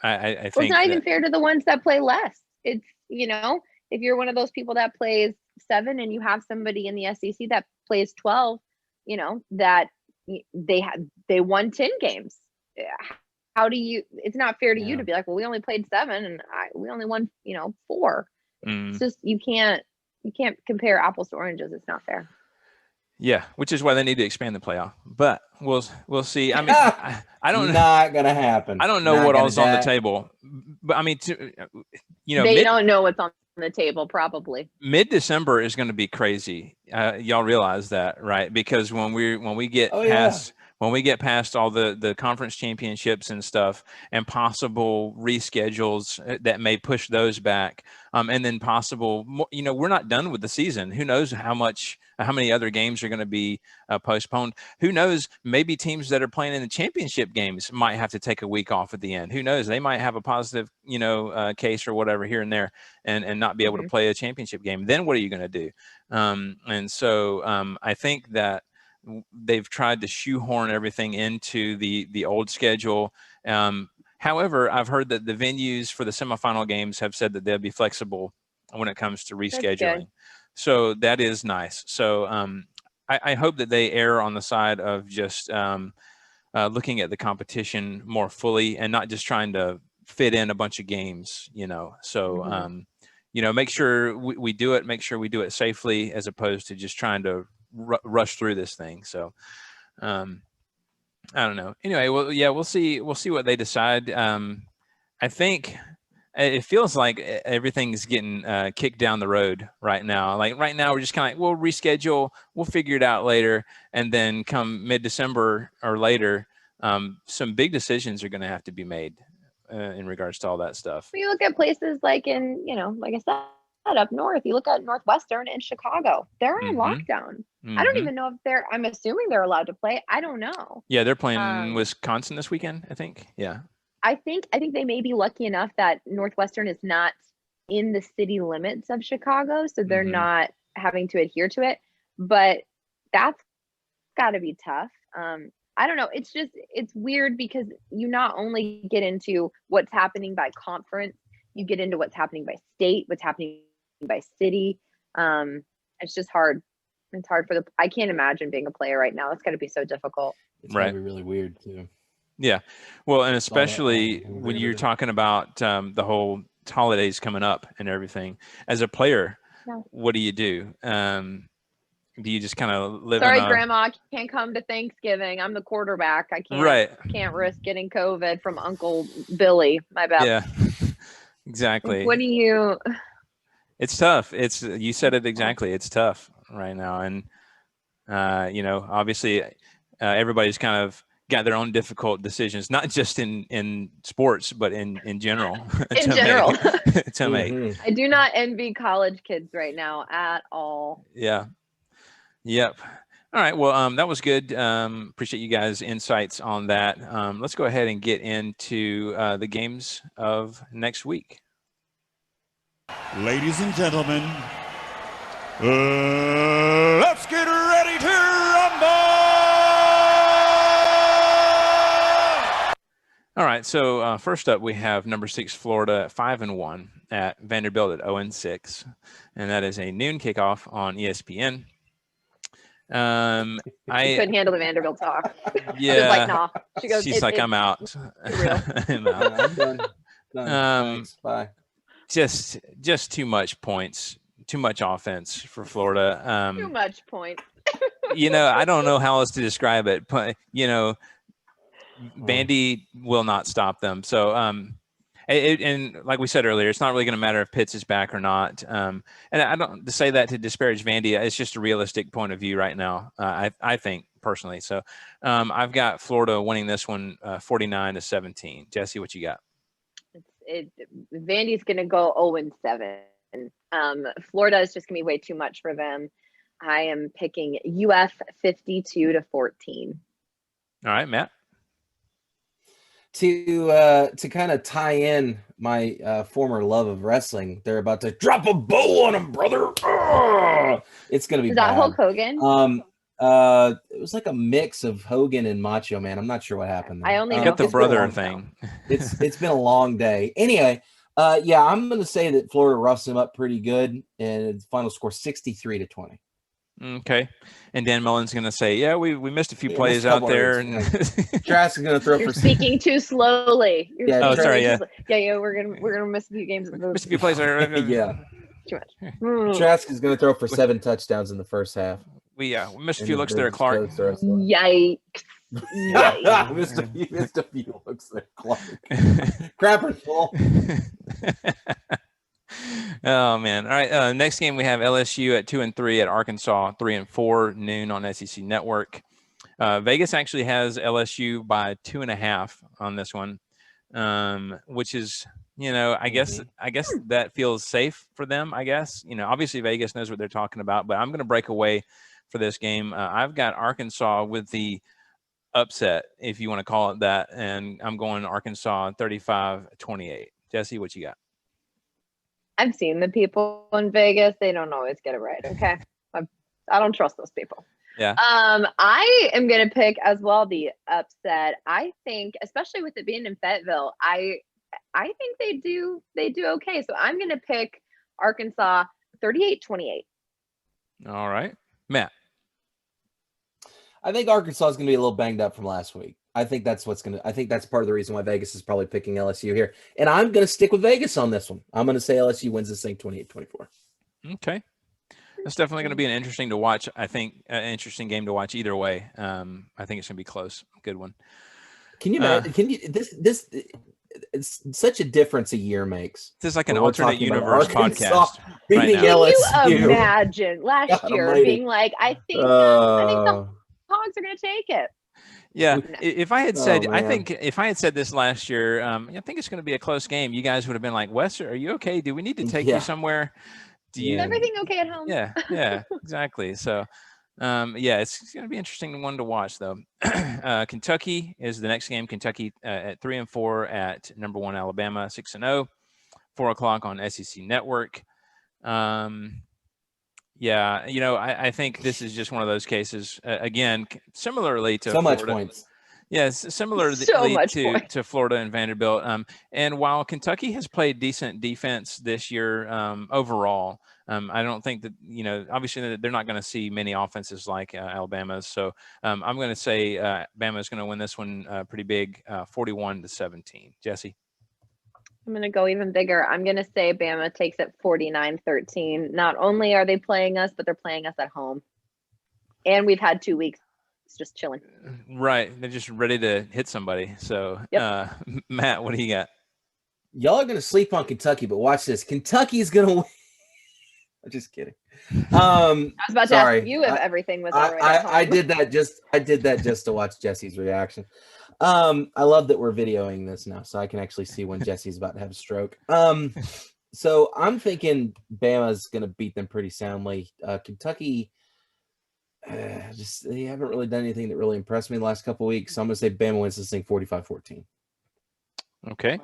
think it's not even fair to the ones that play less. It's if you're one of those people that plays 7 and you have somebody in the SEC that plays 12, that they won 10 games. How do you? It's not fair to you to be like, well, we only played 7 and we only won 4. It's just you can't compare apples to oranges. It's not fair. Yeah, which is why they need to expand the playoff. But we'll see. I mean, I don't. Not gonna happen. I don't know what all's on the table. But I mean, they don't know what's on the table. Probably mid-December is going to be crazy. Y'all realize that, right? Because when we get past. When we get past all the conference championships and stuff, and possible reschedules that may push those back, and then possible, we're not done with the season. Who knows how many other games are going to be postponed? Who knows? Maybe teams that are playing in the championship games might have to take a week off at the end. Who knows? They might have a positive, case or whatever here and there, and not be able to play a championship game. Then what are you going to do? And so I think that they've tried to shoehorn everything into the old schedule. However, I've heard that the venues for the semifinal games have said that they'll be flexible when it comes to rescheduling. So that is nice. So I hope that they err on the side of just looking at the competition more fully and not just trying to fit in a bunch of games, So, make sure we do it, make sure we do it safely, as opposed to just trying to rush through this thing. So I don't know. Anyway, well, yeah, we'll see what they decide. I think it feels like everything's getting kicked down the road right now. Like right now we're just kind of we'll reschedule, we'll figure it out later, and then come mid-December or later, some big decisions are going to have to be made in regards to all that stuff. You look at places like in, like I said, up north, you look at Northwestern and Chicago, they're on lockdown. I don't even know if I'm assuming they're allowed to play. I don't know. Yeah, they're playing Wisconsin this weekend, I think. Yeah. I think they may be lucky enough that Northwestern is not in the city limits of Chicago, so they're not having to adhere to it. But that's got to be tough. I don't know. It's weird because you not only get into what's happening by conference, you get into what's happening by state, what's happening by city. It's just hard. It's hard I can't imagine being a player right now. It's got to be so difficult. It's gonna be really weird too. Yeah. Well, and especially when you're talking about the whole holidays coming up and everything. As a player, what do you do? Do you just kind of live? Sorry, Grandma, I can't come to Thanksgiving. I'm the quarterback. I can't risk getting COVID from Uncle Billy. My bad. Yeah, exactly. What do you? It's tough. You said it exactly. It's tough right now, and obviously, everybody's kind of got their own difficult decisions, not just in sports, but in general. In general. To make. I do not envy college kids right now at all. Yeah. Yep. All right. Well, that was good. Appreciate you guys' insights on that. Let's go ahead and get into the games of next week. Ladies and gentlemen, let's get ready to rumble! All right, so first up we have number 6 Florida at 5-1 at Vanderbilt at 0-6, and that is a noon kickoff on ESPN. She couldn't handle the Vanderbilt talk. Yeah. She was like, nah. She goes, She's like, I'm out. I'm done. Thanks. Bye. Just too much points, too much offense for Florida. Too much points. I don't know how else to describe it, but Vandy will not stop them. So, and like we said earlier, it's not really going to matter if Pitts is back or not. And I don't to say that to disparage Vandy. It's just a realistic point of view right now. I think personally. So, I've got Florida winning this one, 49-17. Jessi, what you got? Vandy's going to go 0-7. Florida is just going to be way too much for them. I am picking UF 52-14. All right, Matt. To kind of tie in my former love of wrestling, they're about to drop a bow on him, brother. It's gonna be Is that bad. Hulk Hogan? It was like a mix of Hogan and Macho Man. I'm not sure what happened there. I only got the brother thing. It's been a long day. Anyway, yeah, I'm gonna say that Florida roughs him up pretty good, and final score 63-20. Okay, and Dan Mullen's going to say, "Yeah, we missed a few plays out there." And Trask is going to throw You're for speaking too slowly. Yeah, sorry. Yeah, We're gonna miss a few games. missed a few plays. Yeah, too much. Trask is going to throw for 7 touchdowns in the first half. We missed a few looks there, Clark. Yikes! missed a few looks there, Clark. Crapper full. Oh man! All right. Next game we have LSU at 2-3 at Arkansas 3-4 noon on SEC Network. Vegas actually has LSU by 2.5 on this one, which is I guess that feels safe for them. I guess obviously Vegas knows what they're talking about, but I'm going to break away for this game. I've got Arkansas with the upset, if you want to call it that, and I'm going Arkansas 35-28. Jessi, what you got? I've seen the people in Vegas. They don't always get it right. Okay. I don't trust those people. Yeah. I am going to pick as well the upset. I think, especially with it being in Fayetteville, I think they do okay. So I'm going to pick Arkansas 38-28. All right. Matt. I think Arkansas is going to be a little banged up from last week. I think that's part of the reason why Vegas is probably picking LSU here. And I'm going to stick with Vegas on this one. I'm going to say LSU wins this thing 28-24. Okay. That's definitely going to be an interesting to watch. I think an interesting game to watch either way. I think it's going to be close. Good one. Can you imagine? This it's such a difference a year makes. This is like an alternate universe podcast. Beating LSU. Can you imagine last year being like, I think the Hogs are going to take it. Yeah, if I had said, I think if I had said this last year, I think it's going to be a close game. You guys would have been like, Wes, are you okay? Do we need to take you somewhere? Is everything okay at home? Yeah, exactly. So, it's going to be interesting one to watch though. Kentucky is the next game. Kentucky at 3-4 at number 1 Alabama 6-0, 4:00 on SEC Network. Yeah, I think this is just one of those cases. Again, similarly to so Florida. much points. Yes, similarly to Florida and Vanderbilt. And while Kentucky has played decent defense this year overall, I don't think that obviously they're not going to see many offenses like Alabama's. So I'm going to say Bama is going to win this one pretty big, 41-17. Jessi. I'm going to go even bigger. I'm going to say Bama takes it 49-13. Not only are they playing us, but they're playing us at home. And we've had 2 weeks just chilling. Right. They're just ready to hit somebody. So, Matt, what do you got? Y'all are going to sleep on Kentucky, but watch this. Kentucky's going to win. I'm just kidding. I was about to ask you if everything was all right at home. I did that just to watch Jesse's reaction. I love that we're videoing this now, so I can actually see when Jesse's about to have a stroke. So I'm thinking Bama's going to beat them pretty soundly. Kentucky, they haven't really done anything that really impressed me the last couple of weeks. So I'm going to say Bama wins this thing 45-14. Okay.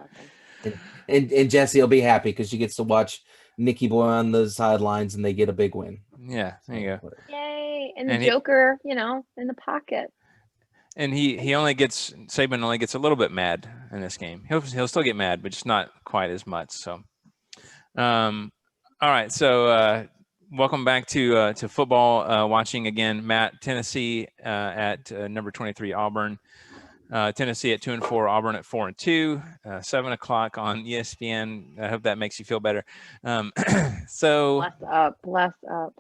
And Jessie will be happy because she gets to watch Nikki Boy on the sidelines and they get a big win. Yeah, there you go. Yay! And the Joker, in the pocket. And Saban only gets a little bit mad in this game. He'll still get mad, but just not quite as much. So, all right. So Welcome back to football. Watching again, Matt. Tennessee at number 23, Auburn. Tennessee at 2-4, Auburn at 4-2. 7 o'clock on ESPN. I hope that makes you feel better. So bless up.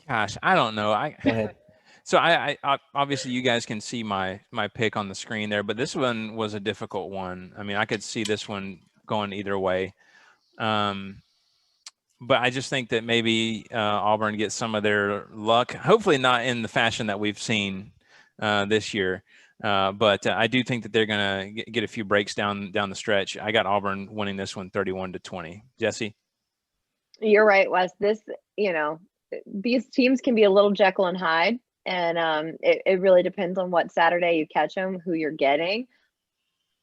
Gosh, I don't know. Go ahead. So I obviously you guys can see my pick on the screen there, but this one was a difficult one. I mean, I could see this one going either way. But I just think that maybe Auburn gets some of their luck. Hopefully not in the fashion that we've seen this year. But I do think that they're going to get a few breaks down the stretch. I got Auburn winning this one 31-20. Jessi? You're right, Wes. This, these teams can be a little Jekyll and Hyde. And it really depends on what Saturday you catch them, who you're getting.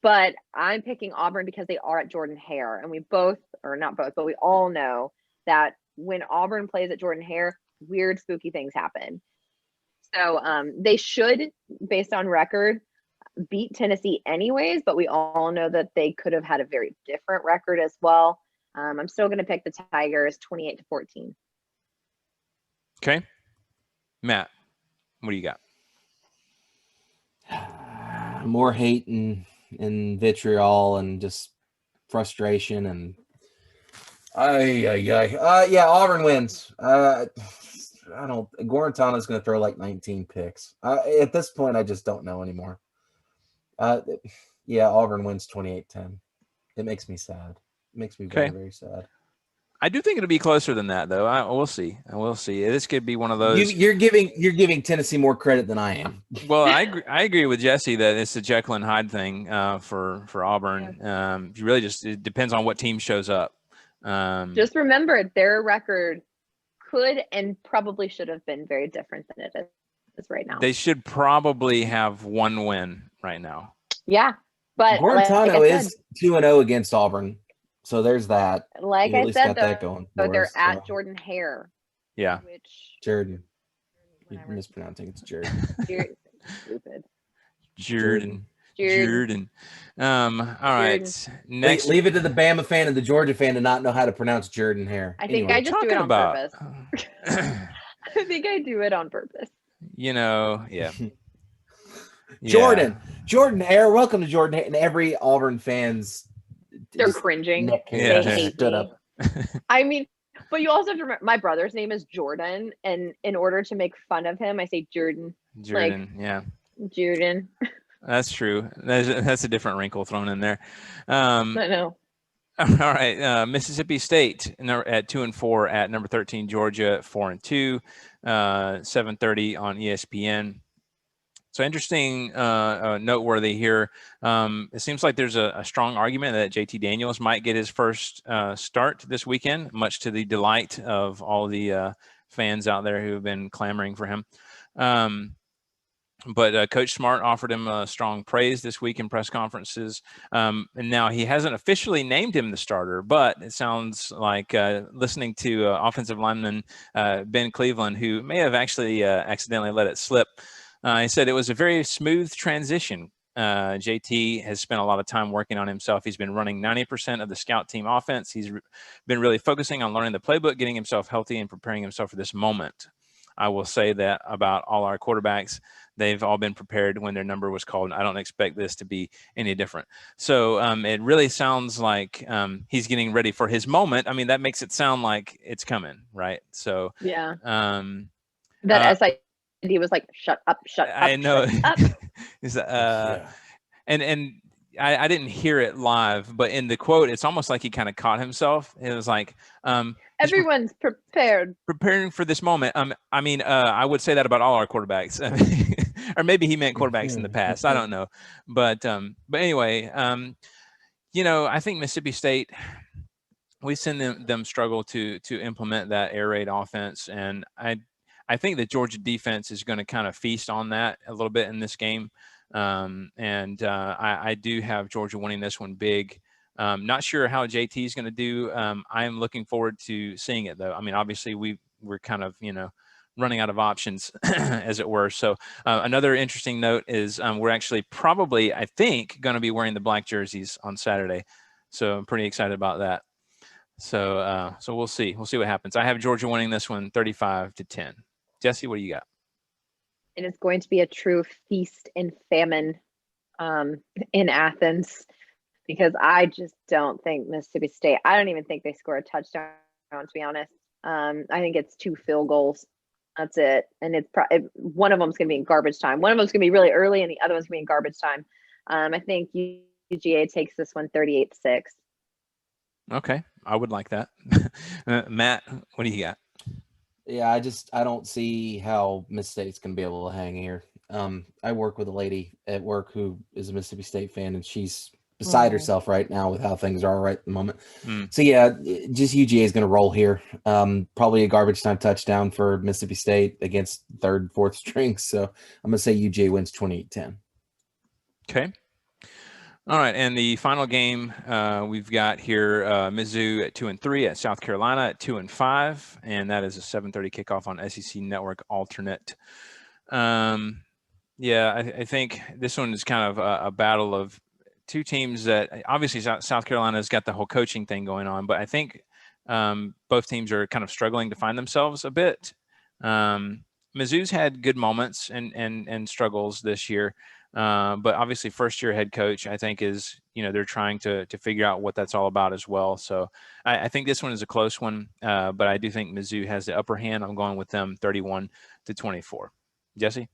But I'm picking Auburn because they are at Jordan-Hare. And we both, or not both, but we all know that when Auburn plays at Jordan-Hare, weird, spooky things happen. So they should, based on record, beat Tennessee anyways, but we all know that they could have had a very different record as well. I'm still going to pick the Tigers 28-14. Okay. Matt, what do you got? More hate and vitriol and just frustration and yeah, Auburn wins. Guarantano's going to throw like 19 picks. At this point, I just don't know anymore. Yeah, Auburn wins 28-10. It makes me sad. It makes me very, very sad. I do think it'll be closer than that, though. We'll see. We'll see. This could be one of those. You're giving Tennessee more credit than I am. Well, I agree with Jessi that it's a Jekyll and Hyde thing for Auburn. You really it depends on what team shows up. Just remember, their record could and probably should have been very different than it is right now. They should probably have one win right now. Yeah, but Guarantano is 2-0 against Auburn. So there's that. Like I said, though, they're at Jordan-Hare. Yeah. Jordan. You're mispronouncing. It's Jordan. Stupid. Jordan. All right. Jordan. Next, leave it to the Bama fan and the Georgia fan to not know how to pronounce Jordan-Hare. I think I just do it on purpose. I think I do it on purpose. Yeah. Jordan-Hare. Welcome to Jordan-Hare. And every Auburn fan's they're cringing. Yeah. They hate me. I mean, but you also have to remember, my brother's name is Jordan, and in order to make fun of him, I say Jordan. Yeah. Jordan. That's true. That's a different wrinkle thrown in there. I know. All right. Mississippi State at 2-4 at number 13, Georgia 4-2, 7:30 on ESPN. So interesting, noteworthy here. It seems like there's a strong argument that JT Daniels might get his first start this weekend, much to the delight of all the fans out there who have been clamoring for him. But Coach Smart offered him strong praise this week in press conferences. And now he hasn't officially named him the starter, but it sounds like listening to offensive lineman Ben Cleveland, who may have actually accidentally let it slip. He said it was a very smooth transition. JT has spent a lot of time working on himself. He's been running 90% of the scout team offense. He's been really focusing on learning the playbook, getting himself healthy, and preparing himself for this moment. I will say that about all our quarterbacks. They've all been prepared when their number was called. I don't expect this to be any different. So it really sounds like he's getting ready for his moment. I mean, that makes it sound like it's coming, right? So yeah. That SID was like, shut up. I know. Shut up. And I didn't hear it live, but in the quote, it's almost like he kind of caught himself. It was like, everyone's preparing for this moment. I would say that about all our quarterbacks. Or maybe he meant quarterbacks in the past. I don't know. But anyway, I think Mississippi State, we've seen them struggle to implement that air raid offense. And I think the Georgia defense is going to kind of feast on that a little bit in this game. I do have Georgia winning this one big. Not sure how JT is going to do. I am looking forward to seeing it, though. I mean, obviously we're kind of, running out of options, as it were. So another interesting note is we're actually probably, I think, going to be wearing the black jerseys on Saturday. So I'm pretty excited about that. So we'll see. We'll see what happens. I have Georgia winning this one 35-10. Jessi, what do you got? And it's going to be a true feast and famine in Athens, because I just don't think Mississippi State, I don't even think they score a touchdown, to be honest. I think it's 2 field goals. That's it. And it's one of them's going to be in garbage time. One of them's going to be really early, and the other one's going to be in garbage time. I think UGA takes this one 38-6. Okay, I would like that. Matt, what do you got? Yeah, I don't see how Mississippi State's going to be able to hang here. I work with a lady at work who is a Mississippi State fan, and she's beside herself right now with how things are right at the moment. So yeah, just UGA is going to roll here. Probably a garbage time touchdown for Mississippi State against 3rd, 4th strings. So I'm going to say UGA wins 28-10. Okay. All right, and the final game we've got here, Mizzou at 2-3 at South Carolina at 2-5, and that is a 7:30 kickoff on SEC Network Alternate. Yeah, I think this one is kind of a battle of 2 teams that obviously South Carolina's got the whole coaching thing going on, but I think both teams are kind of struggling to find themselves a bit. Mizzou's had good moments and struggles this year. But obviously first-year head coach, I think is, they're trying to figure out what that's all about as well. So I think this one is a close one, but I do think Mizzou has the upper hand. I'm going with them 31-24. Jessi?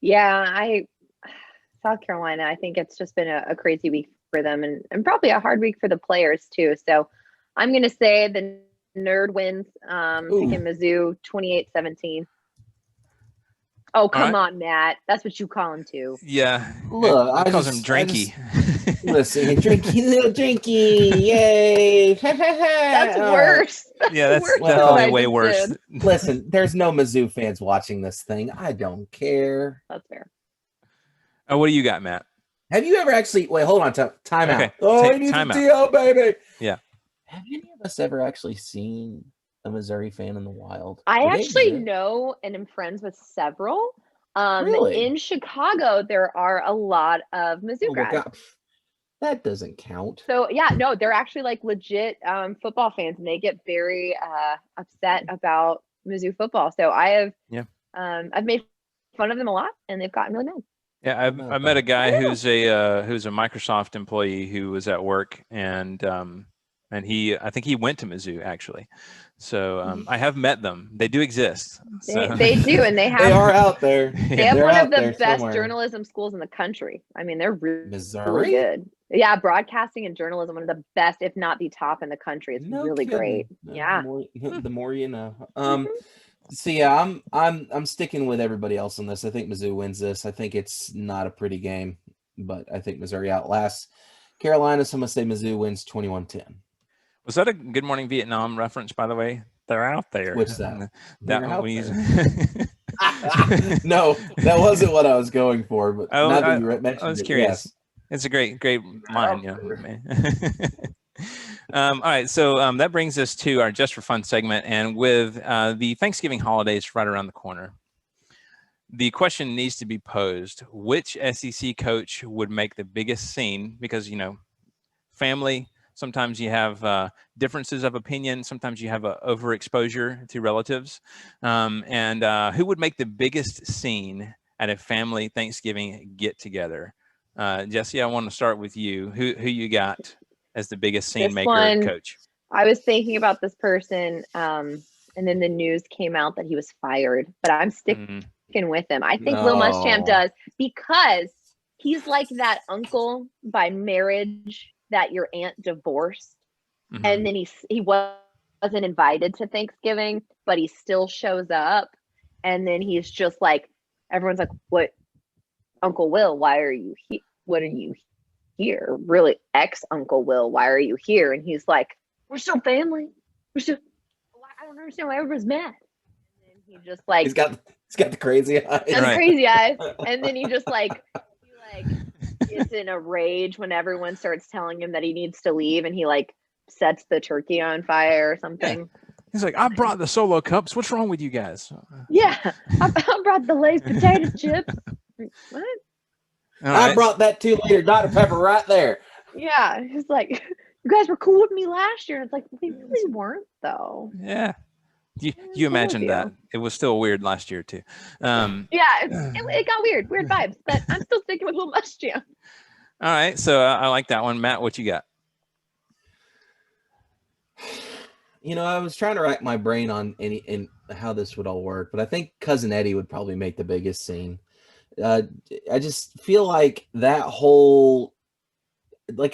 Yeah, South Carolina, I think it's just been a crazy week for them, and probably a hard week for the players too. So I'm going to say the Nerd wins, picking Mizzou 28-17. Oh, come on, Matt. That's what you call him too. Yeah. Look, I calls him Drinky. Listen, Drinky, little Drinky, yay. That's worse. Yeah, that's definitely way worse. Listen, there's no Mizzou fans watching this thing. I don't care. That's fair. Oh, what do you got, Matt? Have you ever actually, wait, hold on, time out. Okay. Oh, I need time the DL, baby. Yeah. Have any of us ever actually seen a Missouri fan in the wild? I actually know and am friends with several. Really? In Chicago, there are a lot of Mizzou grads. That doesn't count. So yeah, no, they're actually like legit football fans, and they get very upset about Mizzou football. So I've made fun of them a lot, and they've gotten really mad. Yeah, I met a guy who's a Microsoft employee who was at work, and I think he went to Mizzou actually. So I have met them. They do exist. They do, and they are out there. They have one of the best journalism schools in the country. I mean, they're really good. Yeah, broadcasting and journalism, one of the best, if not the top in the country. It's really great. Yeah. The more you know. So yeah, I'm sticking with everybody else on this. I think Mizzou wins this. I think it's not a pretty game, but I think Missouri outlasts Carolina. So I'm gonna say Mizzou wins 21-10. Was that a Good Morning Vietnam reference, by the way? They're out there. What's that? No, that wasn't what I was going for. But now that you mentioned I was curious. Yes. It's a great line. Yeah. All right, so that brings us to our Just for Fun segment, and with the Thanksgiving holidays right around the corner, the question needs to be posed: which SEC coach would make the biggest scene? Because family. Sometimes you have differences of opinion. Sometimes you have overexposure to relatives. And who would make the biggest scene at a family Thanksgiving get-together? Jessi, I want to start with you. Who you got as the biggest scene maker coach? I was thinking about this person, and then the news came out that he was fired. But I'm sticking with him. I think Will Muschamp does, because he's like that uncle by marriage that your aunt divorced, and then he wasn't invited to Thanksgiving, but he still shows up, and then he's just like, everyone's like, "What, Uncle Will? Why are you here? What are you here? Really, ex-Uncle Will? Why are you here?" And he's like, "We're still family. We're still. I don't understand why everyone's mad." And then he just like he's got the crazy eyes, crazy eyes, and then he just is in a rage when everyone starts telling him that he needs to leave, and he sets the turkey on fire or something. Yeah. He's like, "I brought the Solo cups. What's wrong with you guys?" Yeah, I brought the Lay's potato chips. What? I brought that 2-liter Dr. Pepper right there. Yeah, he's like, you guys were cool with me last year. And it's like, we really weren't, though. Yeah. You imagine that. It was still weird last year, too. Yeah, it got weird vibes, but I'm still sticking with Will Muschamp. All right. So I like that one. Matt, what you got? I was trying to rack my brain on how this would all work, but I think Cousin Eddie would probably make the biggest scene. I just feel like that whole,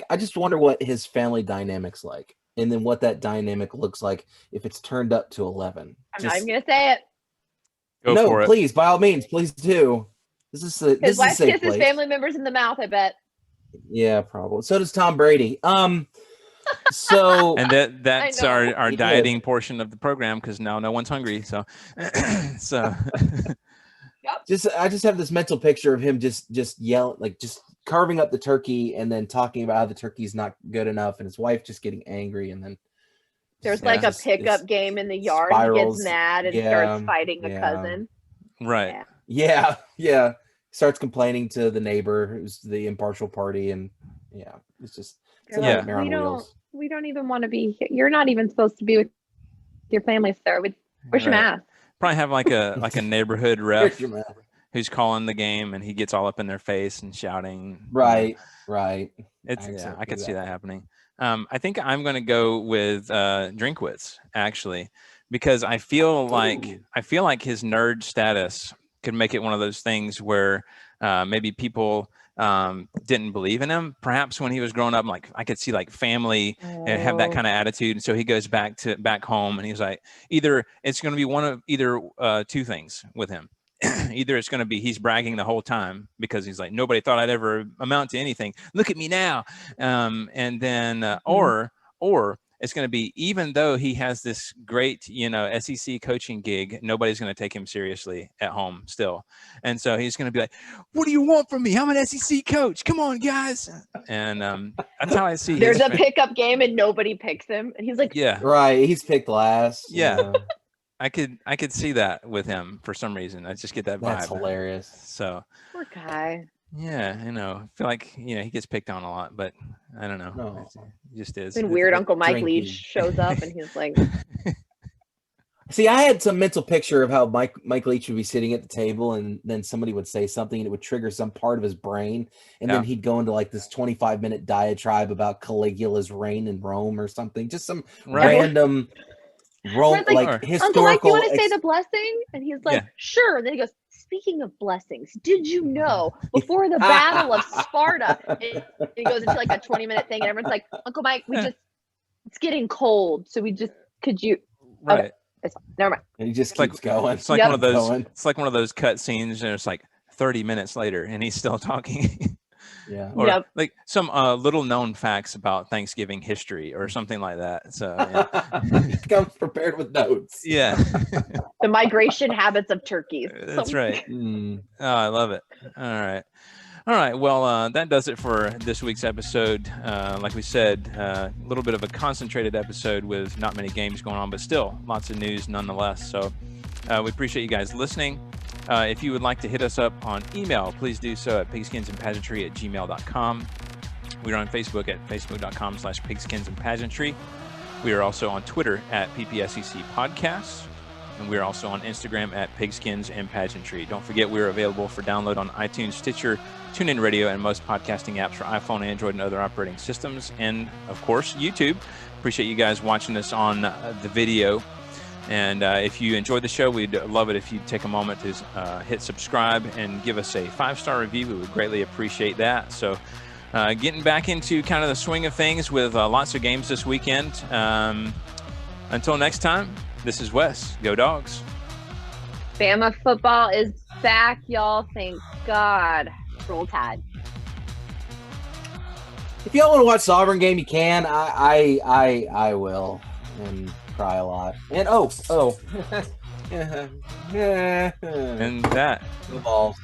I just wonder what his family dynamic's like, and then what that dynamic looks like if it's turned up to 11. I'm not even gonna say it. Go for it. Please, by all means, please do. His wife kisses family members in the mouth, I bet. Yeah, probably. So does Tom Brady. So and that's our dieting portion of the program, because now no one's hungry. So Yep. I just have this mental picture of him just yelling, just carving up the turkey and then talking about how the turkey's not good enough, and his wife just getting angry, and then there's a pickup game in the yard. Spirals. He gets mad and starts fighting a cousin. Right. Yeah. Starts complaining to the neighbor who's the impartial party, and it's just nightmare on wheels. We don't even want to be here. You're not even supposed to be with your family, sir. Where's your mask? Probably have like a neighborhood ref who's calling the game, and he gets all up in their face and shouting. Right. I could see that happening. I think I'm going to go with Drinkwitz, actually, because I feel like his nerd status could make it one of those things where maybe people didn't believe in him. Perhaps when he was growing up, I could see family have that kind of attitude, and so he goes back home, and he's like, either it's going to be one of two things with him. Either it's going to be he's bragging the whole time because he's like, nobody thought I'd ever amount to anything. Look at me now. And then or it's going to be, even though he has this great, SEC coaching gig, nobody's going to take him seriously at home still. And so he's going to be like, what do you want from me? I'm an SEC coach. Come on, guys. And that's how I see it. There's a pickup game and nobody picks him. And he's like, yeah, right. He's picked last. Yeah. I could see that with him for some reason. I just get that vibe. That's hilarious. So poor guy. Yeah, I feel like he gets picked on a lot, but I don't know. No. It just is. And weird Uncle Mike Leach shows up and he's like, see, I had some mental picture of how Mike Leach would be sitting at the table, and then somebody would say something and it would trigger some part of his brain, and then he'd go into this 25-minute diatribe about Caligula's reign in Rome or something. Just some random Rome, historical. Uncle Mike, you want to say the blessing? And he's like, sure. And then he goes, speaking of blessings, did you know before the Battle of Sparta? And he goes into a 20-minute thing, and everyone's like, Uncle Mike, it's getting cold, so could you? Right. Okay, it's fine. Never mind. And he just keeps going. It's like one of those. It's like one of those cut scenes, and it's 30 minutes later, and he's still talking. Yeah. Or some little known facts about Thanksgiving history or something like that. So he comes prepared with notes. Yeah. The migration habits of turkeys. That's right. Oh, I love it. All right. Well, that does it for this week's episode. Like we said, a little bit of a concentrated episode with not many games going on, but still lots of news nonetheless. So we appreciate you guys listening. If you would like to hit us up on email, please do so at pigskinsandpageantry@gmail.com. We are on Facebook at facebook.com/pigskinsandpageantry. We are also on Twitter at PPSEC Podcasts. And we are also on Instagram at Pigskins and Pageantry. Don't forget, we are available for download on iTunes, Stitcher, TuneIn Radio, and most podcasting apps for iPhone, Android, and other operating systems. And, of course, YouTube. Appreciate you guys watching us on the video. And if you enjoyed the show, we'd love it if you'd take a moment to hit subscribe and give us a 5-star review. We would greatly appreciate that. So getting back into kind of the swing of things with lots of games this weekend. Until next time, this is Wes. Go Dogs. Bama football is back, y'all. Thank God. Roll Tide. If y'all want to watch the Auburn game, you can. I will. And cry a lot. And and that. The balls.